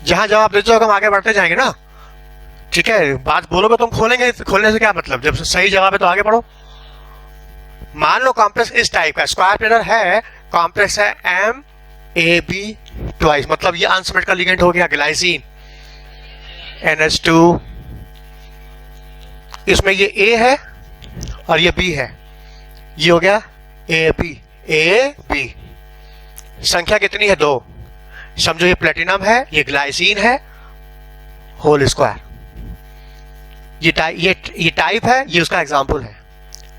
जहां जवाब देते हो हम आगे बढ़ते जाएंगे ना, ठीक है? बात बोलोगे तुम खोलेंगे, खोलने से क्या मतलब, जब सही जवाब है तो आगे बढ़ो। मान लो कॉम्प्लेक्स इस टाइप का स्क्वायर प्लेनर है, कॉम्प्लेक्स है MAB ट्वाइस, मतलब ये अनसिमेट्रिकल लिगेंड हो गया ग्लाइसिन NH2, इसमें ये A है और ये B है, ये हो गया AB। संख्या कितनी है? 2। समझो ये प्लेटिनम है, ये ग्लाइसिन है, होल स्क्वायर। ये टाइप है, ये उसका एग्जांपल है।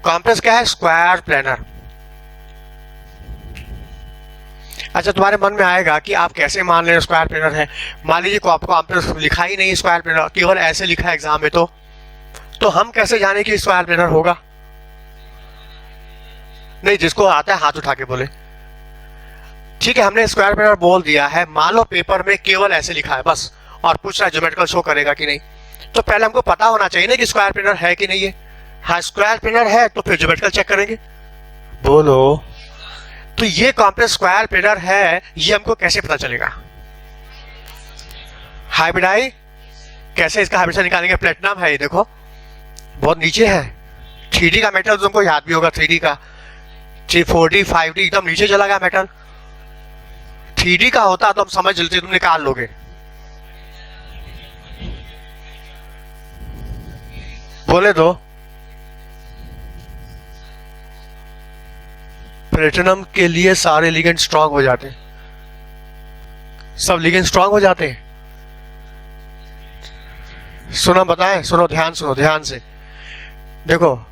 कॉम्प्लेक्स क्या है? Square planar. अच्छा तुम्हारे मन में आएगा कि आप कैसे मान ले स्क्वायर प्लेनर है। मान लीजिए कॉम्प्लेक्स लिखा ही नहीं स्क्वायर प्लेनर, केवल ऐसे लिखा है एग्जाम में, तो हम कैसे जाने कि स्क्वायर प्लेनर होगा? नहीं, जिसको आता है हाथ उठा के बोले। ठीक है हमने स्क्वायर प्लेनर बोल दिया है, मान लो पेपर में केवल ऐसे लिखा है बस, और पूछ रहा है ज्योमेट्रिकल शो करेगा कि नहीं। तो पहले हमको पता होना चाहिए ना कि स्क्वायर प्लेनर है कि नहीं है। हाँ स्क्वायर प्लेनर है तो फिर ज्योमेट्रिकल चेक करेंगे। बोलो, तो ये कॉम्प्लेक्स स्क्वायर प्लेनर है, ये हमको कैसे पता चलेगा? हाइब्रिडाई कैसे इसका हाइब्रिड निकालेंगे? प्लेटिनम है ये, देखो बहुत नीचे है। 3D का मेटल तुमको याद भी होगा, 3D का 4D 5D एकदम नीचे चला गया मेटल। 3D का होता तो हम समझ लेते, तुम निकाल लोगे। बोले तो प्लेटिनम के लिए सारे लिगेंड स्ट्रांग हो जाते हैं, सब लिगेंड स्ट्रांग हो जाते हैं। सुनो बताएं, सुनो ध्यान से देखो,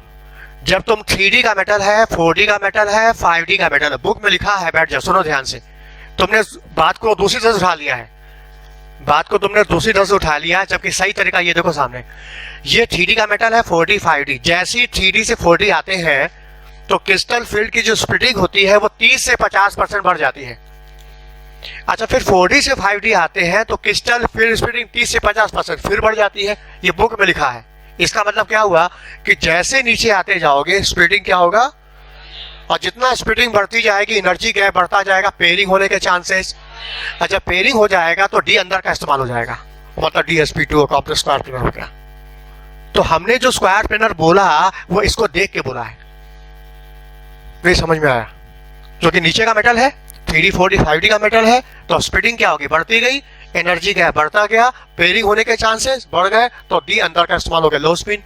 जब तुम 3D का मेटल है, 4D का मेटल है, 5D का मेटल है, बुक में लिखा है, बैठ जाओ सुनो ध्यान से। तुमने बात को दूसरी तरह से उठा लिया है, जबकि सही तरीका ये देखो सामने। ये 3D का मेटल है, 4D 5D। जैसे ही 3D से 4D आते हैं तो क्रिस्टल फील्ड की जो स्प्लिटिंग होती है वो 30 से 50% बढ़ जाती है। अच्छा, फिर 4D से 5D आते हैं तो क्रिस्टल फील्ड स्प्लिटिंग 30 से 50% फिर बढ़ जाती है। ये बुक में लिखा है। इसका मतलब क्या हुआ कि जैसे नीचे आते जाओगे स्प्लिटिंग क्या होगा, और जितना स्प्लिटिंग बढ़ती जाएगी एनर्जी गैप बढ़ता जाएगा, पेयरिंग होने के चांसेस। अच्छा, पेयरिंग हो जाएगा तो डी अंदर का इस्तेमाल हो जाएगा, मतलब DsP2 कॉम्प्लेक्स स्क्वायर प्लेनर हो गया। तो हमने जो स्क्वायर प्लेनर बोला वो इसको देख के बोला है, नहीं समझ में आया? क्योंकि नीचे का मेटल है, 3D 4D 5D का मेटल है, तो स्प्लिटिंग क्या होगी, बढ़ती गई, एनर्जी गैप बढ़ता गया, पेयरिंग होने के चांसेस बढ़ गए, तो डी अंदर का इस्तेमाल हो गया, लो स्पिन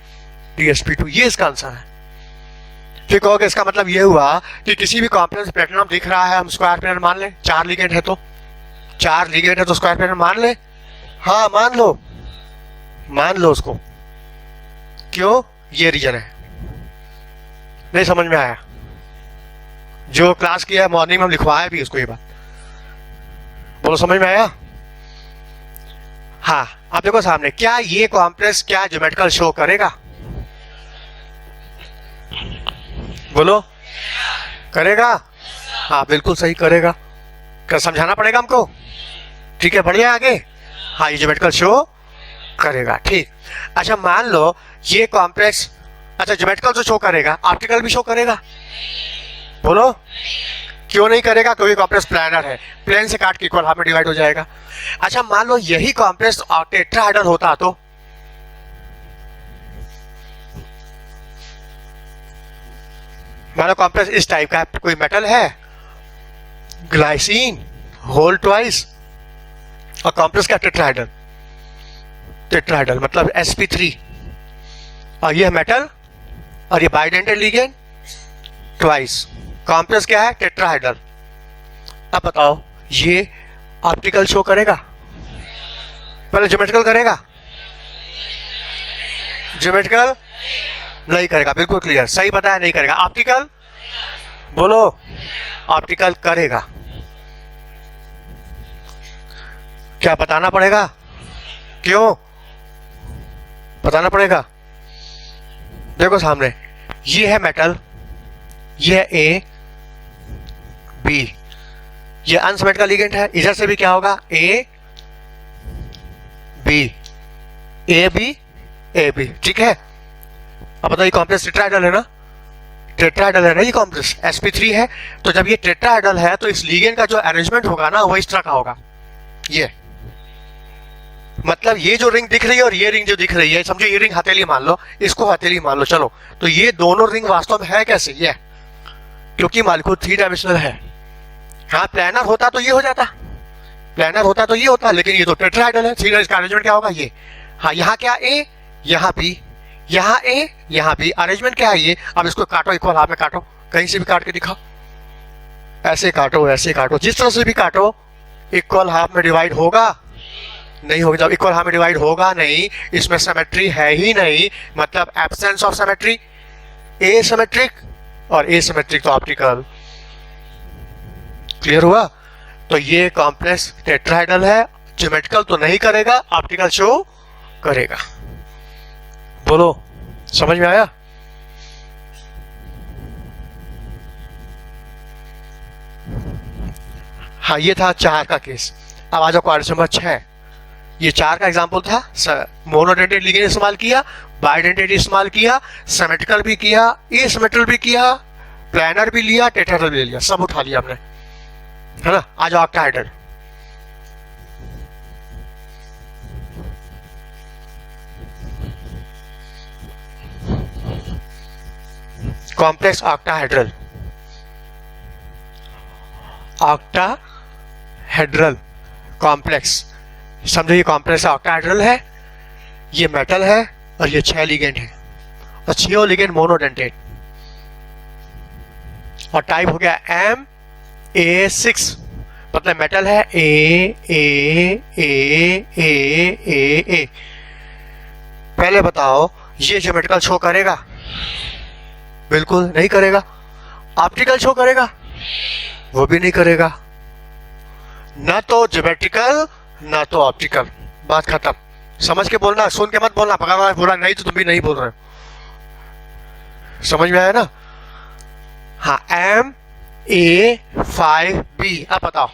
DsP2। ये इसका आंसर है। फिर कहोगे इसका मतलब ये हुआ कि किसी भी कॉम्प्लेक्स प्लेटिनम दिख रहा है, हम स्क्वायर प्लेनर मान लें, 4 लिगेंड है तो स्क्वायर प्लेनर मान ले। हाँ मान लो उसको। क्यों? ये रीजन है। नहीं समझ में आया? जो क्लास किया है मॉर्निंग में हम लिखवाए भी उसको ये बात। बोलो समझ में आया? हाँ, आप देखो सामने, क्या ये कॉम्प्लेक्स क्या ज्योमेट्रिकल शो करेगा? बोलो, करेगा? हाँ बिल्कुल सही करेगा। क्या समझाना पड़ेगा हमको? ठीक है, बढ़िया आगे। हाँ, ये ज्योमेट्रिकल शो करेगा, ठीक। अच्छा मान लो ये कॉम्प्लेक्स, अच्छा ज्योमेट्रिकल तो शो करेगा, ऑप्टिकल भी शो करेगा? बोलो, क्यों नहीं करेगा? क्योंकि कॉम्प्लेक्स प्लानर है, प्लेन से काट के इक्वल हाफ में डिवाइड हो जाएगा। अच्छा मान लो यही कॉम्प्लेक्स टेट्राहेड्रल होता तो मान लो कॉम्प्लेक्स इस टाइप का, कोई मेटल है ग्लाइसिन होल ट्वाइस, और कॉम्प्लेक्स का टेट्राहेड्रल मतलब sp3, और यह मेटल और ये बाइडेंटेड लिगेंड ट्वाइस, कॉम्प्लेक्स क्या है, टेट्राहेड्रल। अब बताओ ये ऑप्टिकल शो करेगा? पहले ज्योमेट्रिकल करेगा? ज्योमेट्रिकल नहीं करेगा, बिल्कुल क्लियर, सही बताया, नहीं करेगा। ऑप्टिकल? बोलो, ऑप्टिकल करेगा। क्या बताना पड़ेगा? क्यों बताना पड़ेगा? देखो सामने, ये है मेटल, ये है A B, ये अनसिमेट्रिकल लिगेंड है, इधर से भी क्या होगा, A B ठीक है। अब बताइए कॉम्प्लेक्स टेट्राहेड्रल है ना, ये कॉम्प्लेक्स sp3 है। तो जब ये टेट्राहेड्रल है तो इस लिगेंड का जो अरेंजमेंट होगा ना वो इस तरह का होगा। ये मतलब ये जो रिंग दिख रही है और ये रिंग जो दिख रही है, समझो ये रिंग हथेली मान लो, इसको हथेली मान लो, चलो तो ये दोनों रिंग वास्तव में है कैसे, ये क्योंकि मालिक्यूल 3 डायमेंशनल है। हाँ प्लानर होता तो ये हो जाता, लेकिन ये तो टेट्राहेड्रल है, 3 इसका अरेंजमेंट क्या होगा, ये। हाँ यहाँ क्या, A यहाँ B, यहाँ A यहाँ B, अरेंजमेंट क्या है ये। अब इसको काटो, इक्वल हाफ में काटो, कहीं से भी काट के दिखाओ, ऐसे काटो, जिस तरह से भी काटो, इक्वल हाफ में डिवाइड होगा नहीं होगा। जब इक्वल हाफ में डिवाइड होगा नहीं, इसमें सिमेट्री है ही नहीं, मतलब एब्सेंस ऑफ सिमेट्री। एसिमेट्रिक और एसिमेट्रिक तो ऑप्टिकल। क्लियर हुआ? तो ये कॉम्प्लेक्स टेट्राहेड्रल है, ज्योमेट्रिकल तो नहीं करेगा, ऑप्टिकल शो करेगा। बोलो समझ में आया? हाँ, ये था 4 का केस। अब आ जाओ क्वेश्चन नंबर 6। ये 4 का एग्जाम्पल था। मोनोडेंटेड लिगेंड इस्तेमाल किया, बाइडेंटेड इस्तेमाल किया, सिमेट्रिकल भी किया, एसिमेट्रिकल भी किया, प्लानर भी लिया, टेट्राहेड्रल भी ले लिया, सब उठा लिया हमने, है ना। आ जाओ octahedral. Complex octahedral, octahedral complex, समझो ये कॉम्प्लेक्स ऑक्टाहेड्रल है, ये मेटल है और ये 6 लिगेंड है और 6 लिगेंड मोनोडेंटेड और टाइप हो गया MA6, मतलब मेटल है A। पहले बताओ ये ज्योमेट्रिकल शो करेगा? बिल्कुल नहीं करेगा। ऑप्टिकल शो करेगा? वो भी नहीं करेगा। ना तो ज्योमेट्रिकल ना तो ऑप्टिकल, बात खत्म। समझ के बोलना, सुन के मत बोलना, पकड़ा बोला नहीं तो तुम भी नहीं बोल रहे हो। समझ में आया ना? हाँ, MA5B। अब बताओ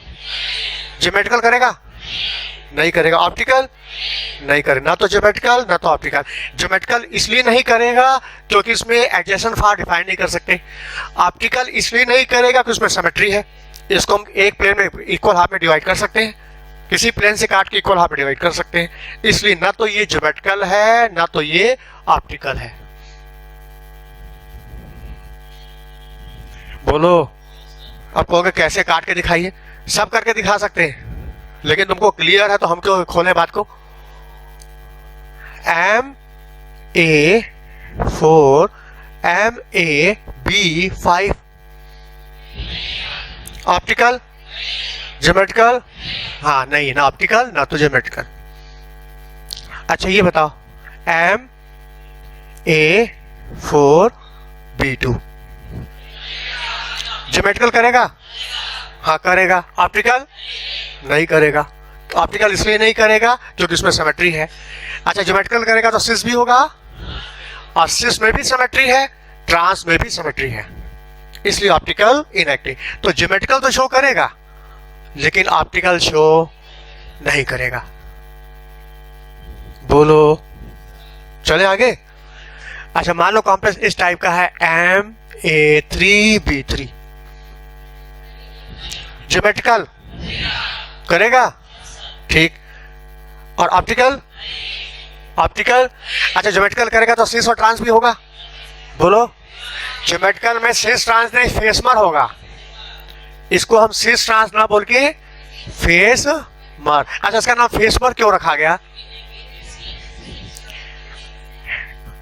ज्योमेट्रिकल करेगा? नहीं करेगा। ऑप्टिकल? नहीं करेगा। ना तो ज्योमेट्रिकल ना तो ऑप्टिकल। ज्योमेट्रिकल इसलिए नहीं करेगा क्योंकि इसमें एडजेसेंट फार डिफाइन नहीं कर सकते। ऑप्टिकल इसलिए नहीं करेगा कि उसमें सिमेट्री है, इसको हम एक प्लेन में इक्वल हाफ में डिवाइड कर सकते हैं, किसी प्लेन से काट के इक्वल हाफ में डिवाइड कर सकते हैं। इसलिए ना तो ये ज्योमेट्रिकल है ना तो ये ऑप्टिकल है। बोलो, अब कहोगे कैसे काट के दिखाइए? सब करके दिखा सकते हैं, लेकिन तुमको क्लियर है तो हम क्यों खोलें बात को? MA4 MAB5 optical geometrical? हाँ, नहीं ना ऑप्टिकल ना तो ज्योमेट्रिकल। अच्छा ये बताओ MA4B2 ज्योमेट्रिकल करेगा? हाँ करेगा। ऑप्टिकल? नहीं करेगा। ऑप्टिकल इसलिए नहीं करेगा क्योंकि इसमें सिमेट्री है। अच्छा ज्योमेट्रिकल करेगा तो सिस भी होगा और सिस में भी सिमेट्री है, ट्रांस में भी सिमेट्री है, इसलिए ऑप्टिकल इनएक्टिव। तो ज्योमेट्रिकल तो शो करेगा लेकिन ऑप्टिकल शो नहीं करेगा। बोलो, चले आगे। अच्छा मान लो कॉम्प्लेक्स इस टाइप का है MA3B3 ज्योमेट्रिकल करेगा? ठीक। और ऑप्टिकल? ऑप्टिकल? अच्छा ज्योमेट्रिकल करेगा तो सिस और ट्रांस भी होगा। बोलो, ज्योमेट्रिकल में सिस ट्रांस नहीं फेस मर होगा, इसको हम सिस ट्रांस ना बोल के फेस मर। अच्छा इसका नाम फेस मर क्यों रखा गया?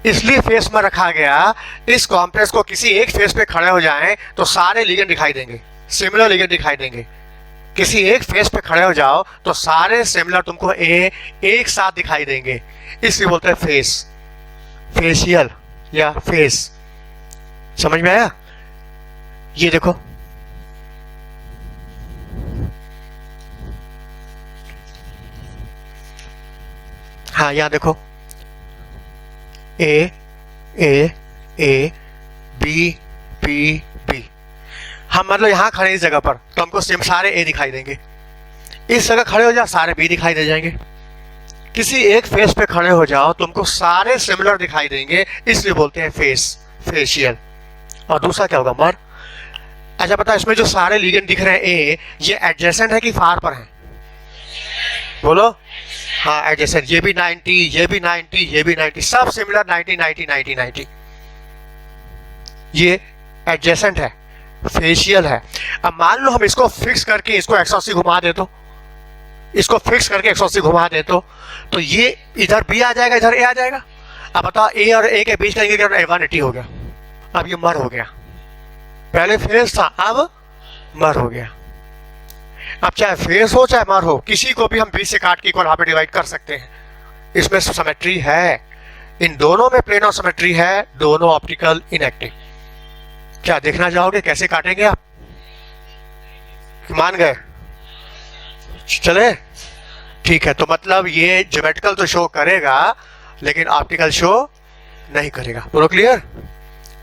इसलिए फेस मर रखा गया, इस कॉम्प्लेक्स को किसी एक फेस पे खड़े हो जाएं तो सारे लिगेंड दिखाई देंगे, सिमिलर लिगेंड दिखाई देंगे। किसी एक फेस पे खड़े हो जाओ तो सारे सिमिलर तुमको एक साथ दिखाई देंगे, इसलिए बोलते हैं फेस, फेशियल या फेस। समझ में आया? ये देखो हाँ यहाँ देखो A B B B। हम मतलब यहाँ खड़े इस जगह पर तो हमको सेम सारे ए दिखाई देंगे, इस जगह खड़े हो जाओ सारे बी दिखाई दे जाएंगे। किसी एक फेस पे खड़े हो जाओ तुमको सारे सिमिलर दिखाई देंगे, इसलिए बोलते हैं फेस, फेशियल। और दूसरा क्या होगा? मर। अच्छा पता इसमें जो सारे लिगेंड दिख रहे हैं ए, ये एडजेसेंट है कि फार पर है? बोलो। हाँ एडजेसेंट। ये भी 90, ये भी 90, ये भी 90, सब सिमिलर 90 90 90 90। ये एडजेसेंट है, फेशियल है। अब मान लो हम इसको फिक्स करके इसको 180 घुमा दे तो, इसको फिक्स करके 180 घुमा दे तो ये इधर बी आ जाएगा, इधर ए आ जाएगा। अब बताओ ए और ए के बीच का एंगल 180 हो गया, अब ये मर हो गया। पहले फेस था, अब मर हो गया। अब चाहे फेस हो चाहे मर हो, किसी को भी हम बीच से काट के इक्वल हाफ में डिवाइड कर सकते हैं, इसमें सिमेट्री है। इन दोनों में प्लेन ऑफ सिमेट्री है, दोनों ऑप्टिकल इनएक्टिव। क्या देखना चाहोगे कैसे काटेंगे आप? मान गए? चले ठीक है। तो मतलब ये ज्योमेट्रिकल तो शो करेगा लेकिन ऑप्टिकल शो नहीं करेगा। पूरा क्लियर?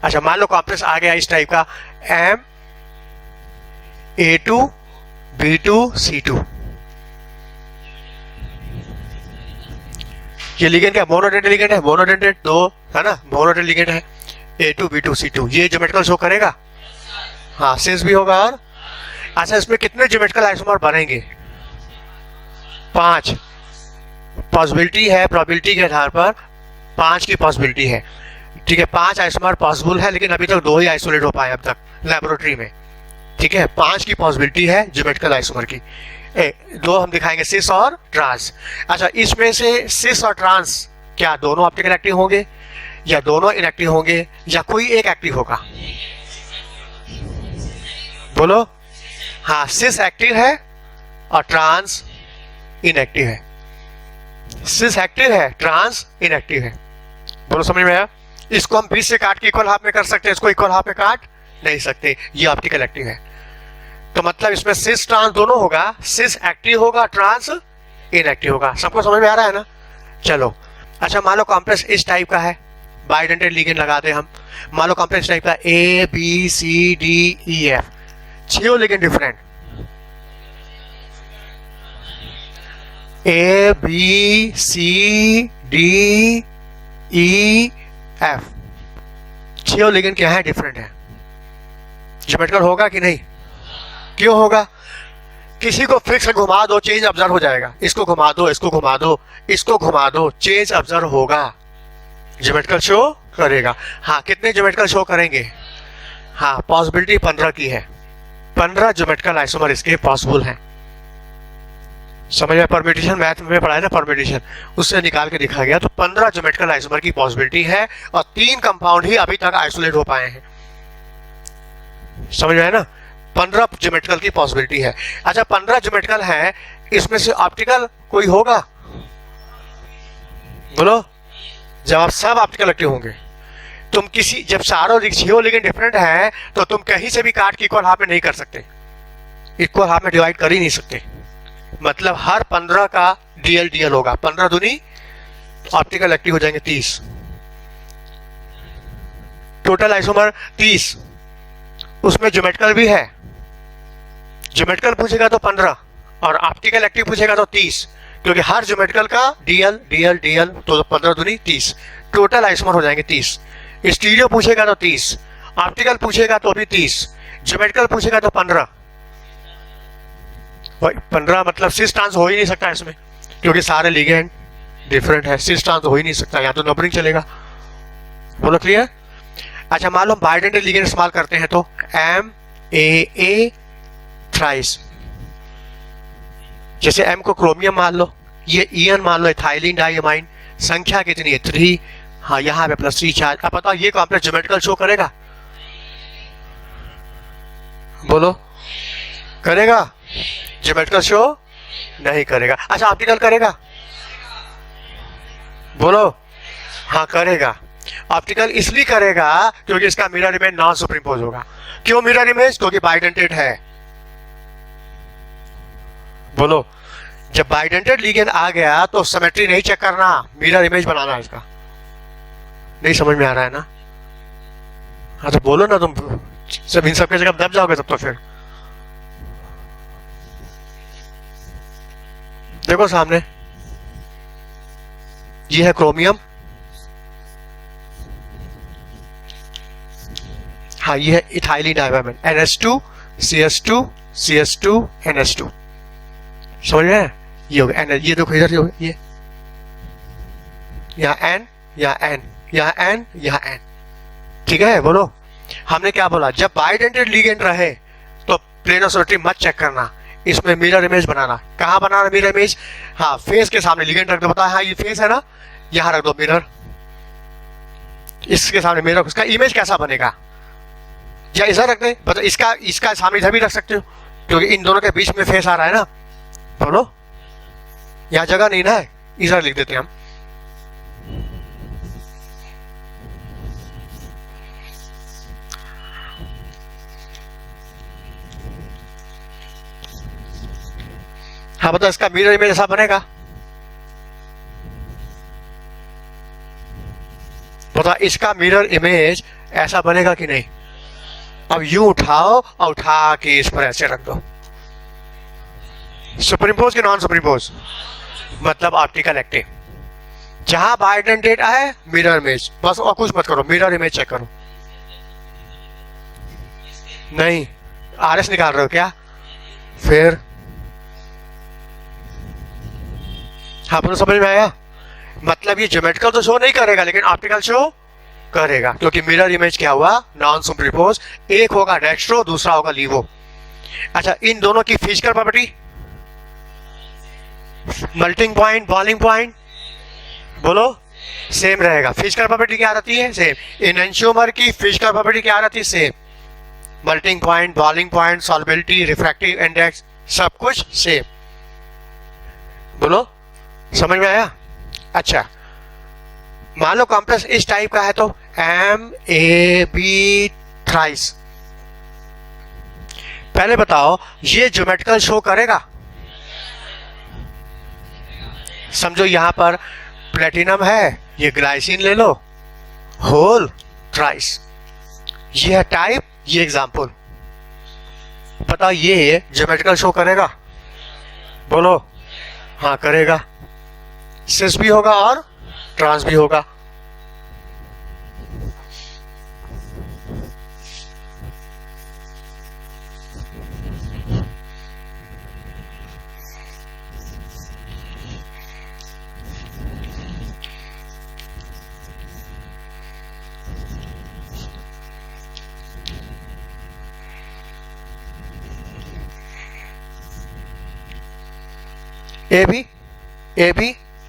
अच्छा मान लो कॉम्प्लेक्स आ गया इस टाइप का MA2B2C2। ये लिगेंड क्या मोनोडेंटेड लिगेंड है, मोनोडेंटेड दो है ना, मोनोडेंटेड लिगेंड है A2 B2 C2, ये ज्योमेट्रिकल शो करेगा। हाँ सिस भी होगा। और अच्छा इसमें कितने ज्योमेट्रिकल आइसोमर बनेंगे? 5 पॉसिबिलिटी है, प्रोबेबिलिटी के आधार पर 5 की पॉसिबिलिटी है। ठीक है 5 आइसोमर पॉसिबल है, लेकिन अभी तक 2 ही आइसोलेट हो पाए अब तक लेबोरेटरी में। ठीक है 5 की पॉसिबिलिटी है ज्योमेट्रिकल आइसोमर की। 2 हम दिखाएंगे सिस और ट्रांस। अच्छा इसमें से सिस और ट्रांस क्या दोनों ऑप्टिकल एक्टिव होंगे या दोनों इनएक्टिव होंगे या कोई एक एक्टिव होगा? बोलो। हाँ सिस एक्टिव है और ट्रांस इनएक्टिव है। सिस एक्टिव है, ट्रांस इनएक्टिव है। बोलो समझ में आया? इसको हम बीच से काट के इक्वल हाफ में कर सकते हैं, इसको इक्वल हाफ में काट नहीं सकते, ये ऑप्टिकल एक्टिव है। तो मतलब इसमें सिस ट्रांस दोनों होगा, सिस एक्टिव होगा, ट्रांस इनएक्टिव होगा। सबको समझ में आ रहा है ना? चलो अच्छा मान लो कॉम्प्लेक्स इस टाइप का है, बाइडेंटेड लिगेंड लगा दे हम। मान लो कॉम्प्लेक्स टाइप का ABCDEF, 6 ligand different ABCDEF, 6 ligand क्या है? डिफरेंट है। ज्योमेट्रिकल होगा कि नहीं? क्यों होगा? किसी को फिक्स घुमा दो चेंज ऑब्जर्व हो जाएगा, इसको घुमा दो, इसको घुमा दो, इसको घुमा दो, चेंज ऑब्जर्व होगा, ज्योमेट्रिकल शो करेगा। हाँ कितने ज्योमेट्रिकल शो करेंगे? हाँ पॉसिबिलिटी 15 की है, 15 ज्योमेट्रिकल आइसोमर इसके पॉसिबल हैं। समझ में? परम्यूटेशन मैथ में पढ़ा है ना, परम्यूटेशन उससे निकाल के दिखा गया। तो 15 ज्योमेट्रिकल आइसोमर की पॉसिबिलिटी है और 3 कंपाउंड ही अभी तक आइसोलेट हो पाए हैं। समझ में है ना? 15 ज्योमेट्रिकल की पॉसिबिलिटी है। अच्छा 15 ज्योमेट्रिकल है, इसमें से ऑप्टिकल कोई होगा? बोलो। जब आप सब ऑप्टिकल एक्टिव होंगे, तुम किसी जब सारों रिक्शियो लिगेंड डिफरेंट है तो तुम कहीं से भी काट के इक्वल हाफ में नहीं कर सकते, इक्वल हाफ में डिवाइड कर ही नहीं सकते। मतलब हर 15 का डीएल डीएल होगा, 15 दूनी ऑप्टिकल एक्टिव हो जाएंगे 30, टोटल आइसोमर 30। उसमें ज्योमेट्रिकल भी है, ज्योमेट्रिकल पूछेगा तो 15 और ऑप्टिकल एक्टिव पूछेगा तो 30, क्योंकि हर ज्योमेट्रिकल का डीएल डीएल डीएल तो 15 दूनी 30, टोटल आइसोमर हो जाएंगे 30। स्टीरियो पूछेगा तो 30, ऑप्टिकल पूछेगा तो भी 30, ज्योमेट्रिकल पूछेगा तो 15। 15 मतलब सिस ट्रांस हो ही नहीं सकता इसमें, क्योंकि सारे लिगेंड डिफरेंट है, सिस ट्रांस हो ही नहीं सकता, या तो नंबरिंग चलेगा। बोलो क्लियर? अच्छा मान लो हम बाइडेंटेड लिगेंड इस्तेमाल करते हैं तो MAA थ्राइस, जैसे M को क्रोमियम मान लो, ये EN मान लो, इथाइलिन डाइअमाइन, संख्या कितनी है 3। हाँ यहाँ पे +3 चार्ज। अब बताओ ये कॉम्प्लेक्स ज्योमेट्रिकल शो करेगा? बोलो करेगा? ज्योमेट्रिकल शो नहीं करेगा। अच्छा ऑप्टिकल करेगा? बोलो। हाँ करेगा। ऑप्टिकल इसलिए करेगा क्योंकि इसका मिरर इमेज नॉन सुपरइम्पोज होगा। क्यों मिरर इमेज? क्योंकि बाइडेंटेड है। बोलो। जब बाइडेंटेड लिगेंड आ गया तो सिमेट्री नहीं चेक करना, मिरर इमेज बनाना है इसका। नहीं समझ में आ रहा है ना? हाँ तो बोलो ना, तुम सब इन सबके जगह दब जाओगे तब तो। फिर देखो सामने ये है क्रोमियम, हाँ ये है ethylene diamine, NH2 CS2 CS2 NH2। समझ में? ये हो गया। ये देखो इधर ये यहाँ N, यहाँ N, यहाँ N, यहाँ N। ठीक है? बोलो। हमने क्या बोला? जब बाइडेंटेड लिगेंड रहे तो प्लेन ऑफ सिमेट्री मत चेक करना, इसमें मिरर इमेज बनाना। कहाँ बनाना मिरर इमेज? हाँ फेस के सामने लिगेंड रख दो। बताया हाँ ये फेस है ना, यहाँ रख दो मिरर, इसके सामने मिरर। उसका इमेज कैसा बनेगा? या इधर रख दे, मतलब इसका सामने इधर भी रख सकते हो, क्योंकि इन दोनों के बीच में फेस आ रहा है ना। बोलो। यहाँ जगह नहीं ना है, इधर लिख देते हैं हम। हाँ बताओ इसका मिरर इमेज ऐसा बनेगा? बताओ इसका मिरर इमेज ऐसा बनेगा कि नहीं? अब यूं उठाओ और उठा के इस पर ऐसे रख दो। सुपरइम्पोज कि नॉन सुपरइम्पोज? मतलब ऑप्टिकल एक्टिव। जहां बाइडेंट डेट आए मिरर इमेज, बस और कुछ मत करो, मिरर इमेज चेक करो। नहीं, RS निकाल रहे हो क्या? फिर हाँ, आपको समझ में आया? मतलब ये ज्योमेट्रिकल तो शो नहीं करेगा लेकिन ऑप्टिकल शो करेगा, क्योंकि मिरर इमेज क्या हुआ? Non superimpose. एक होगा डेक्स्ट्रो, दूसरा होगा लीवो। अच्छा, इन दोनों की physical property, melting point, boiling point, बोलो, सेम रहेगा। फिजिकल प्रॉपर्टी क्या रहती है? सेम। एनेंशियोमर की फिजिकल प्रॉपर्टी क्या रहती है? Same. Melting point, boiling point, solubility, refractive index, सब कुछ सेम। बोलो, समझ में आया? अच्छा, मान लो कॉम्प्लेक्स इस टाइप का है तो MAB थ्राइस। पहले बताओ, ये ज्योमेट्रिकल शो करेगा? समझो यहां पर प्लेटिनम है, ये ग्लाइसिन ले लो, होल थ्राइस। ये है टाइप, ये एग्जांपल। बताओ ये ज्योमेट्रिकल शो करेगा? बोलो, हाँ करेगा। सिस भी होगा और ट्रांस भी होगा।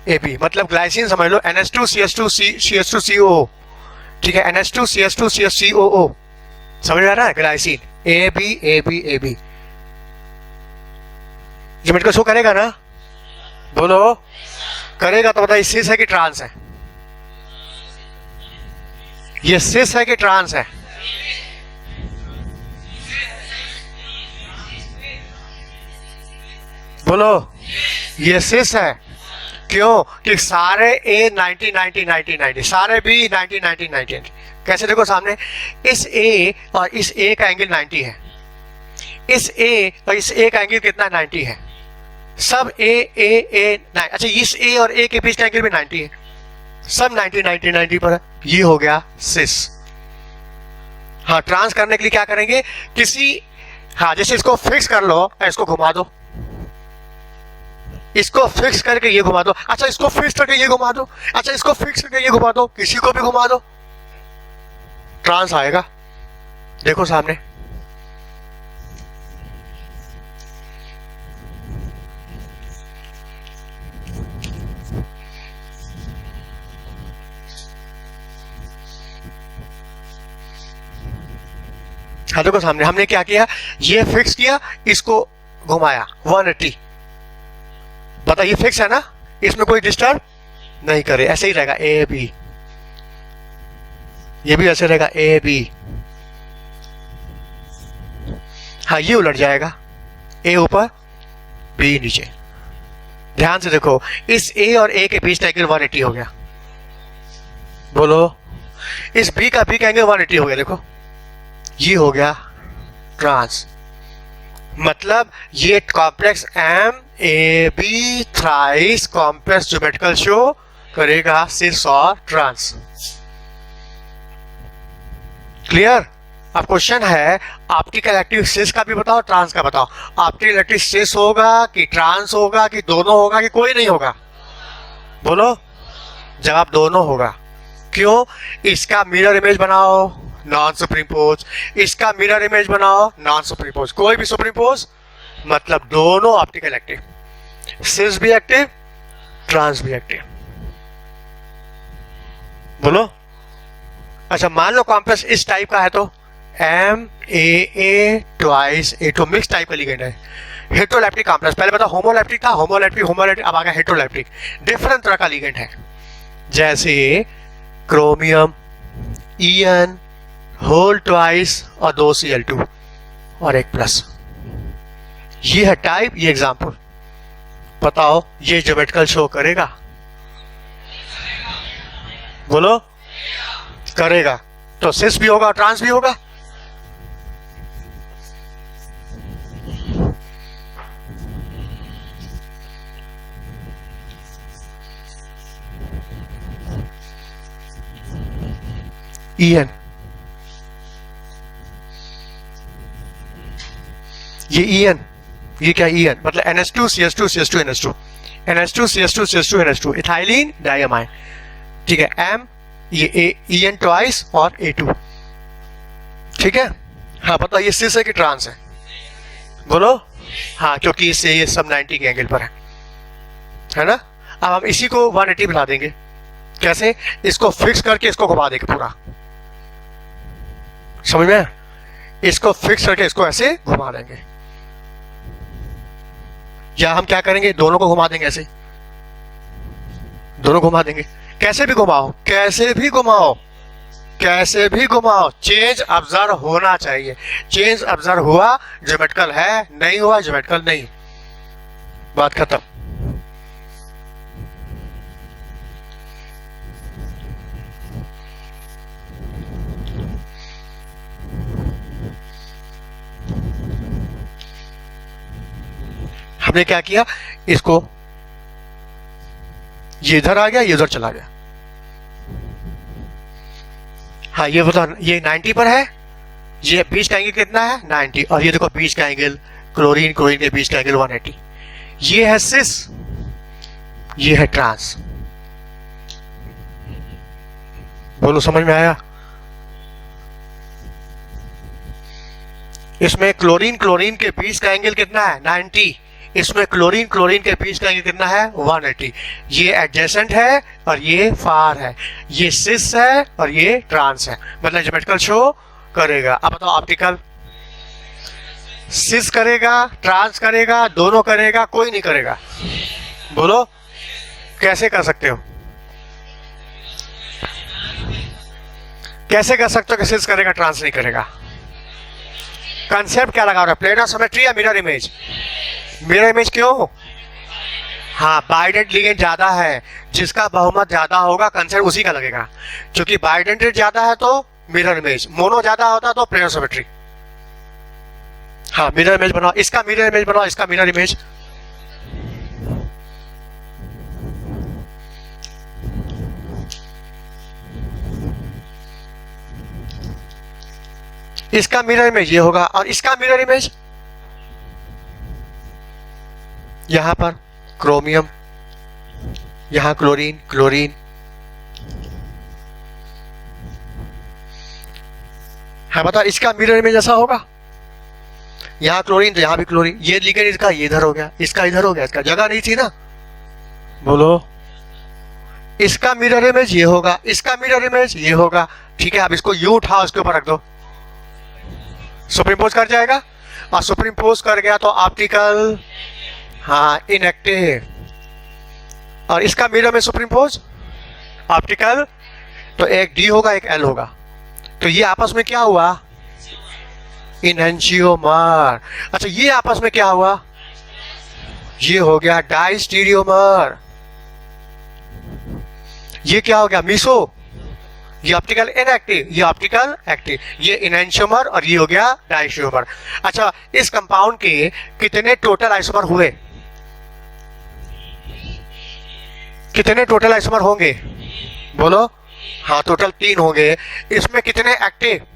AB मतलब ग्लाइसिन समझ लो, NH2CH2CH2COO, ठीक है, NH2CH2CH2COO, समझ में आ रहा है? Glycine AB। ज्योमेट्रिकल शो करेगा ना? बोलो, करेगा। तो बताइए सिस है कि ट्रांस है? ये सिस है कि ट्रांस है? बोलो, ये सिस है। क्यों? कि सारे A 90 सारे B 90 कैसे? देखो सामने, इस A और इस A का एंगल 90 है, इस A और इस A का एंगल कितना? 90 है। सब A 9। अच्छा, इस A और A के बीच का एंगल भी 90 है, सब 90 पर है। ये हो गया सिस। हाँ, ट्रांस करने के लिए क्या करेंगे? किसी, हाँ, जैसे इसको फिक्स कर लो, इसको घुमा दो, इसको फिक्स करके ये घुमा दो। अच्छा, इसको फिक्स करके ये घुमा दो। अच्छा, इसको फिक्स करके ये घुमा दो, किसी को भी घुमा दो, ट्रांस आएगा। देखो सामने, हाँ देखो सामने, हमने क्या किया? ये फिक्स किया, इसको घुमाया 180। बताइए फिक्स है ना? इसमें कोई डिस्टर्ब नहीं करे, ऐसे ही रहेगा AB। ये भी ऐसे रहेगा AB। हाँ, ये उलट जाएगा, A ऊपर B नीचे। ध्यान से देखो, इस A और A के बीच का एंगल 180 हो गया। बोलो, इस B का एंगल 180 हो गया। देखो, ये हो गया ट्रांस। मतलब ये complex MAB thrice complex geometrical show करेगा सिस और ट्रांस। क्लियर? अब क्वेश्चन है, ऑप्टिकल एक्टिव सिस का भी बताओ, ट्रांस का बताओ। ऑप्टिकल एक्टिव सिस होगा कि ट्रांस होगा कि दोनों होगा कि कोई नहीं होगा? बोलो, जवाब दोनों होगा। क्यों? इसका मिरर इमेज बनाओ, नॉन सुपरइम्पोज, इसका मिरर इमेज बनाओ, नॉन सुपरइम्पोज, कोई भी सुपरइम्पोज, मतलब दोनों ऑप्टिकल एक्टिव, सिस भी एक्टिव, ट्रांस भी एक्टिव। बोलो। अच्छा, मान लो कॉम्प्लेक्स इस टाइप का है तो MAA ट्वाइस A तो मिक्स टाइप का लिगेंड है। हेटेरोलैप्टिक कॉम्प्लेक्स, पहले बताओ होमोलैप्टिक था, होमोलैप्टिक, अब आ गया हेटेरोलैप्टिक। डिफरेंट तरह का लिगेंड है, जैसे क्रोमियम, EN, होल ट्वाइस और 2 Cl2 और 1 प्लस। ये है टाइप, ये एग्जांपल। बताओ ये ज्योमेट्रिकल शो करेगा? बोलो, करेगा। तो सिस भी होगा, ट्रांस भी होगा। EN, ये EN, ये क्या EN मतलब NH2 CH2 CH2 NH2, NH2 CH2 CH2 NH2 ethylene diamine, ठीक है। M ये EN ट्वाइस और A2, ठीक है। हाँ पता ये सिस है कि ट्रांस है, बोलो। हाँ क्योंकि इससे ये सब 90 के एंगल पर है ना। अब हम इसी को 180 बना देंगे, कैसे? इसको फिक्स करके इसको घुमा देंगे पूरा, समझ में? इसको फिक्स करके इसको ऐसे घुमा देंगे, या हम क्या करेंगे, दोनों को घुमा देंगे ऐसे, दोनों घुमा देंगे। कैसे भी घुमाओ, कैसे भी घुमाओ, कैसे भी घुमाओ, चेंज ऑब्जर्व होना चाहिए। चेंज ऑब्जर्व हुआ ज्योमेट्रिकल है, नहीं हुआ ज्योमेट्रिकल नहीं, बात खत्म। हमने क्या किया, इसको ये इधर आ गया, ये उधर चला गया। हाँ ये बता, ये 90 पर है, ये बीच का एंगल कितना है 90, और ये देखो बीच का एंगल क्लोरीन क्लोरीन के बीच का एंगल 180। ये है सिस, ये है ट्रांस। बोलो समझ में आया? इसमें क्लोरीन क्लोरीन के बीच का एंगल कितना है 90, इसमें क्लोरीन क्लोरीन के बीच का एंगल कितना है 180। ये एडजेसेंट है और ये फार है, ये सिस है और ये ट्रांस है, मतलब ज्योमेट्रिकल शो करेगा। अब बताओ ऑप्टिकल, सिस करेगा, ट्रांस करेगा, दोनों करेगा, कोई नहीं करेगा? बोलो कैसे कर सकते हो? कैसे कर सकते हो कि सिस करेगा ट्रांस नहीं करेगा? कंसेप्ट क्या लगा रहा है, प्लेनर सिमेट्री या मिरर इमेज? मिरर इमेज क्यों? हाँ बाइडेंट लिगेंड ज्यादा है, जिसका बहुमत ज्यादा होगा कंसेप्ट उसी का लगेगा। क्योंकि बाइडेंट ज्यादा है तो मिरर इमेज, मोनो ज्यादा होता तो प्लेनर सिमेट्री। हाँ मिरर इमेज बनाओ, इसका मिरर इमेज बनाओ, इसका मिरर इमेज। इसका मिरर इमेज ये होगा, और इसका मिरर इमेज यहां पर क्रोमियम, यहां क्लोरीन क्लोरीन, है बता, इसका मिरर इमेज ऐसा होगा, यहां क्लोरीन तो यहां भी क्लोरीन, ये लिगेंड इसका ये इधर हो गया, इसका इधर हो गया, इसका जगह नहीं थी ना। बोलो इसका मिरर इमेज ये होगा, इसका मिरर इमेज ये होगा, ठीक है। अब इसको यू उठाओ, इसके ऊपर रख दो, सुपरइम्पोज कर जाएगा, और सुपरइम्पोज कर गया तो ऑप्टिकल, हाँ इनएक्टिव। और इसका मिरर में सुपरइम्पोज ऑप्टिकल, तो एक डी होगा एक एल होगा, तो ये आपस में क्या हुआ इनहेंशियोमर। अच्छा ये आपस में क्या हुआ, ये हो गया डाइस्टीरियोमर। ये क्या हो गया मीसो, ये ऑप्टिकल इनएक्टिव, ये ऑप्टिकल एक्टिव, ये इनहेंशियोमर और ये हो गया डाइस्टीरियोमर। अच्छा इस कंपाउंड के कितने टोटल आइसोमर हुए, कितने टोटल आइसोमर होंगे बोलो? हाँ टोटल 3 होंगे। इसमें कितने एक्टिव,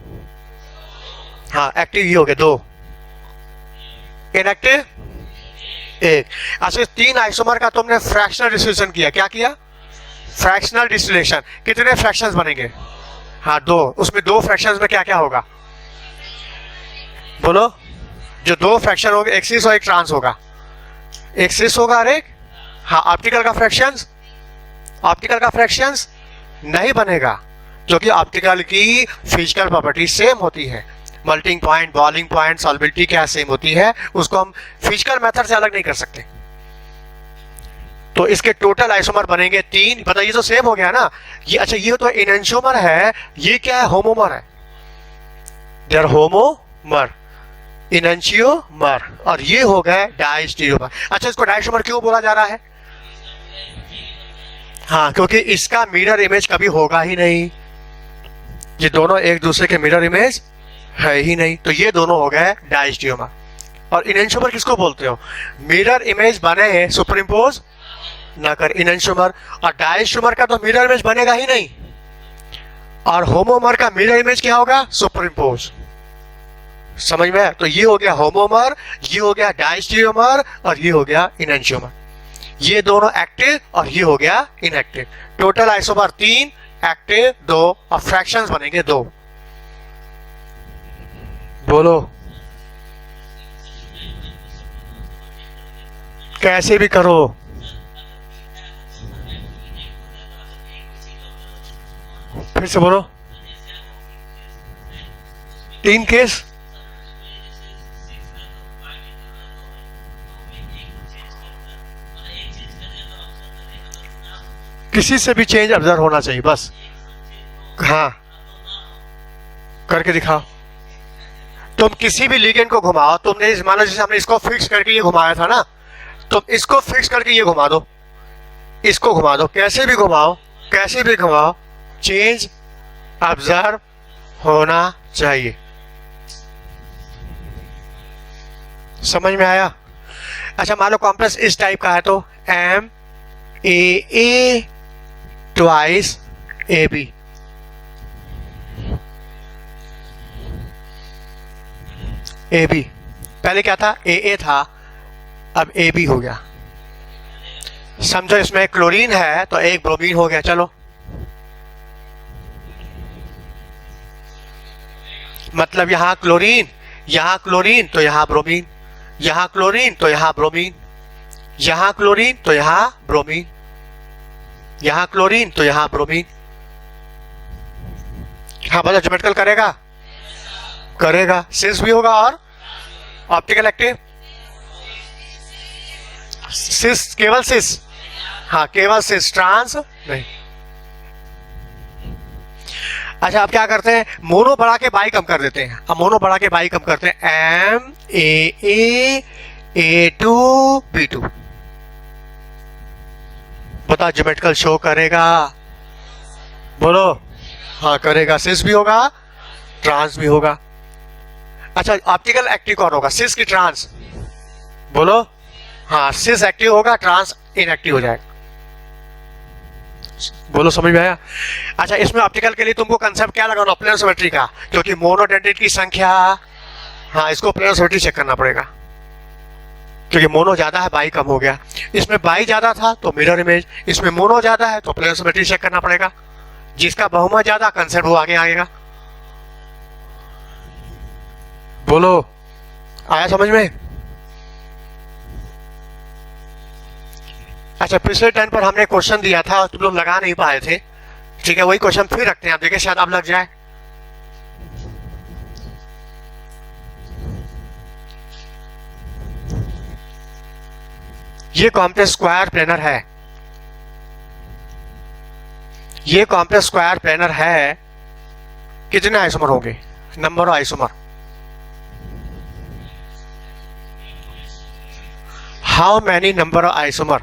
हाँ एक्टिव ये हो गए 2, इनएक्टिव 1। अच्छा 3 आइसोमर का तुमने फ्रैक्शनल डिस्टिलेशन किया, क्या किया फ्रैक्शनल डिस्टिलेशन, कितने फ्रैक्शंस बनेंगे? हाँ 2। उसमें 2 फ्रैक्शंस में क्या क्या होगा बोलो? जो 2 फ्रैक्शन होंगे एक सिस और एक ट्रांस होगा, एक सिस होगा और एक, हाँ ऑप्टिकल का फ्रैक्शंस, ऑप्टिकल का फ्रैक्शंस नहीं बनेगा क्योंकि ऑप्टिकल की फिजिकल प्रॉपर्टी सेम होती है, मेल्टिंग पॉइंट, बॉइलिंग पॉइंट, सॉल्बिलिटी क्या सेम होती है, उसको हम फिजिकल मेथड से अलग नहीं कर सकते। तो इसके टोटल आइसोमर बनेंगे 3। बताइए तो सेम हो गया ना ये। अच्छा ये तो इनहेंशियोमर है, ये क्या है होमोमर है, दे आर होमोमर, इनहेंशियोमर, और ये हो गए डाइस्टीरियोमर। अच्छा इसको डाइस्टीरियोमर क्यों बोला जा रहा है? हाँ क्योंकि इसका मिरर इमेज कभी होगा ही नहीं, ये दोनों एक दूसरे के मिरर इमेज है ही नहीं, तो ये दोनों हो गए डाइस्टीरियोमर। और इनहेंशियोमर किसको बोलते हो? मिरर इमेज बने सुपरइम्पोज ना कर, इनहेंशियोमर। और डाइस्टीरियोमर का तो मिरर इमेज बनेगा ही नहीं, और होमोमर का मिरर इमेज क्या होगा? Super impose. समझ में है? तो ये हो गया होमोमर, ये हो गया डायस्टिरियोमर और ये हो गया इनएंशियोमर। ये दोनों एक्टिव और ये हो गया इनएक्टिव। टोटल आइसोमर 3, एक्टिव 2 और फ्रैक्शंस बनेंगे 2। बोलो, कैसे भी करो। फिर से बोलो। 3 केस। किसी से भी चेंज ऑब्जर्व होना चाहिए बस। हाँ, करके दिखाओ। तुम किसी भी लिगेंड को घुमाओ, तुमने मान लो जैसे हमने इसको फिक्स करके ये घुमाया था ना, तुम इसको फिक्स करके ये घुमा दो, इसको घुमा दो, कैसे भी घुमाओ, कैसे भी घुमाओ, चेंज ऑब्जर्व होना चाहिए। समझ में आया? अच्छा, मान लो कॉम्प्लेक्स इस टाइप का है तो M A twice A B. A B पहले क्या था? ए था, अब ए बी हो गया। समझो इसमें क्लोरीन है तो एक ब्रोमीन हो गया। चलो, मतलब यहां क्लोरीन, यहां क्लोरीन तो यहां ब्रोमीन, यहां क्लोरीन तो यहां ब्रोमीन, यहां क्लोरीन तो यहां ब्रोमीन, यहां क्लोरीन तो यहां ब्रोमीन। हाँ बताओ, ज्योमेट्रिकल करेगा? करेगा। सिस भी होगा और ऑप्टिकल एक्टिव। सिस, केवल सिस? हाँ, केवल सिस, ट्रांस नहीं। अच्छा, अब क्या करते हैं? मोनो बढ़ा के बाई कम कर देते हैं। अब मोनो बढ़ा के बाई कम करते हैं। M A two B two. बताओ, ज्योमेट्रिकल शो करेगा? बोलो। हाँ करेगा। सिस भी होगा, ट्रांस भी होगा। अच्छा, ऑप्टिकल एक्टिव कौन होगा? सिस की ट्रांस? बोलो। हाँ, सिस एक्टिव होगा, ट्रांस इनएक्टिव हो जाएगा। बोलो, समझ में आया? अच्छा, इसमें ऑप्टिकल के लिए तुमको कंसेप्ट क्या लगाना? प्लेनर सिमेट्री का, क्योंकि मोनोडेंड्राइट की संख्या, हाँ इसको प्लेनर सिमेट्री चेक करना पड़ेगा, क्योंकि मोनो ज्यादा है, बाई कम हो गया। इसमें बाई ज्यादा था तो मिरर इमेज, इसमें मोनो ज्यादा है तो प्लेनर सिमेट्री चेक करना पड़ेगा। जिसका बहुमत ज्यादा कंसेप्ट वो आगे आएगा। बोलो, आया समझ में? अच्छा, पिछले टर्न पर हमने क्वेश्चन दिया था और तुम लोग लगा नहीं पाए थे। ठीक है, वही क्वेश्चन फिर रखते हैं, आप देखिए शायद अब लग जाए। ये कॉम्प्लेक्स स्क्वायर प्लेनर है, ये कॉम्प्लेक्स स्क्वायर प्लेनर है। कितने आइसोमर होंगे? Number of isomer. How many number of isomer?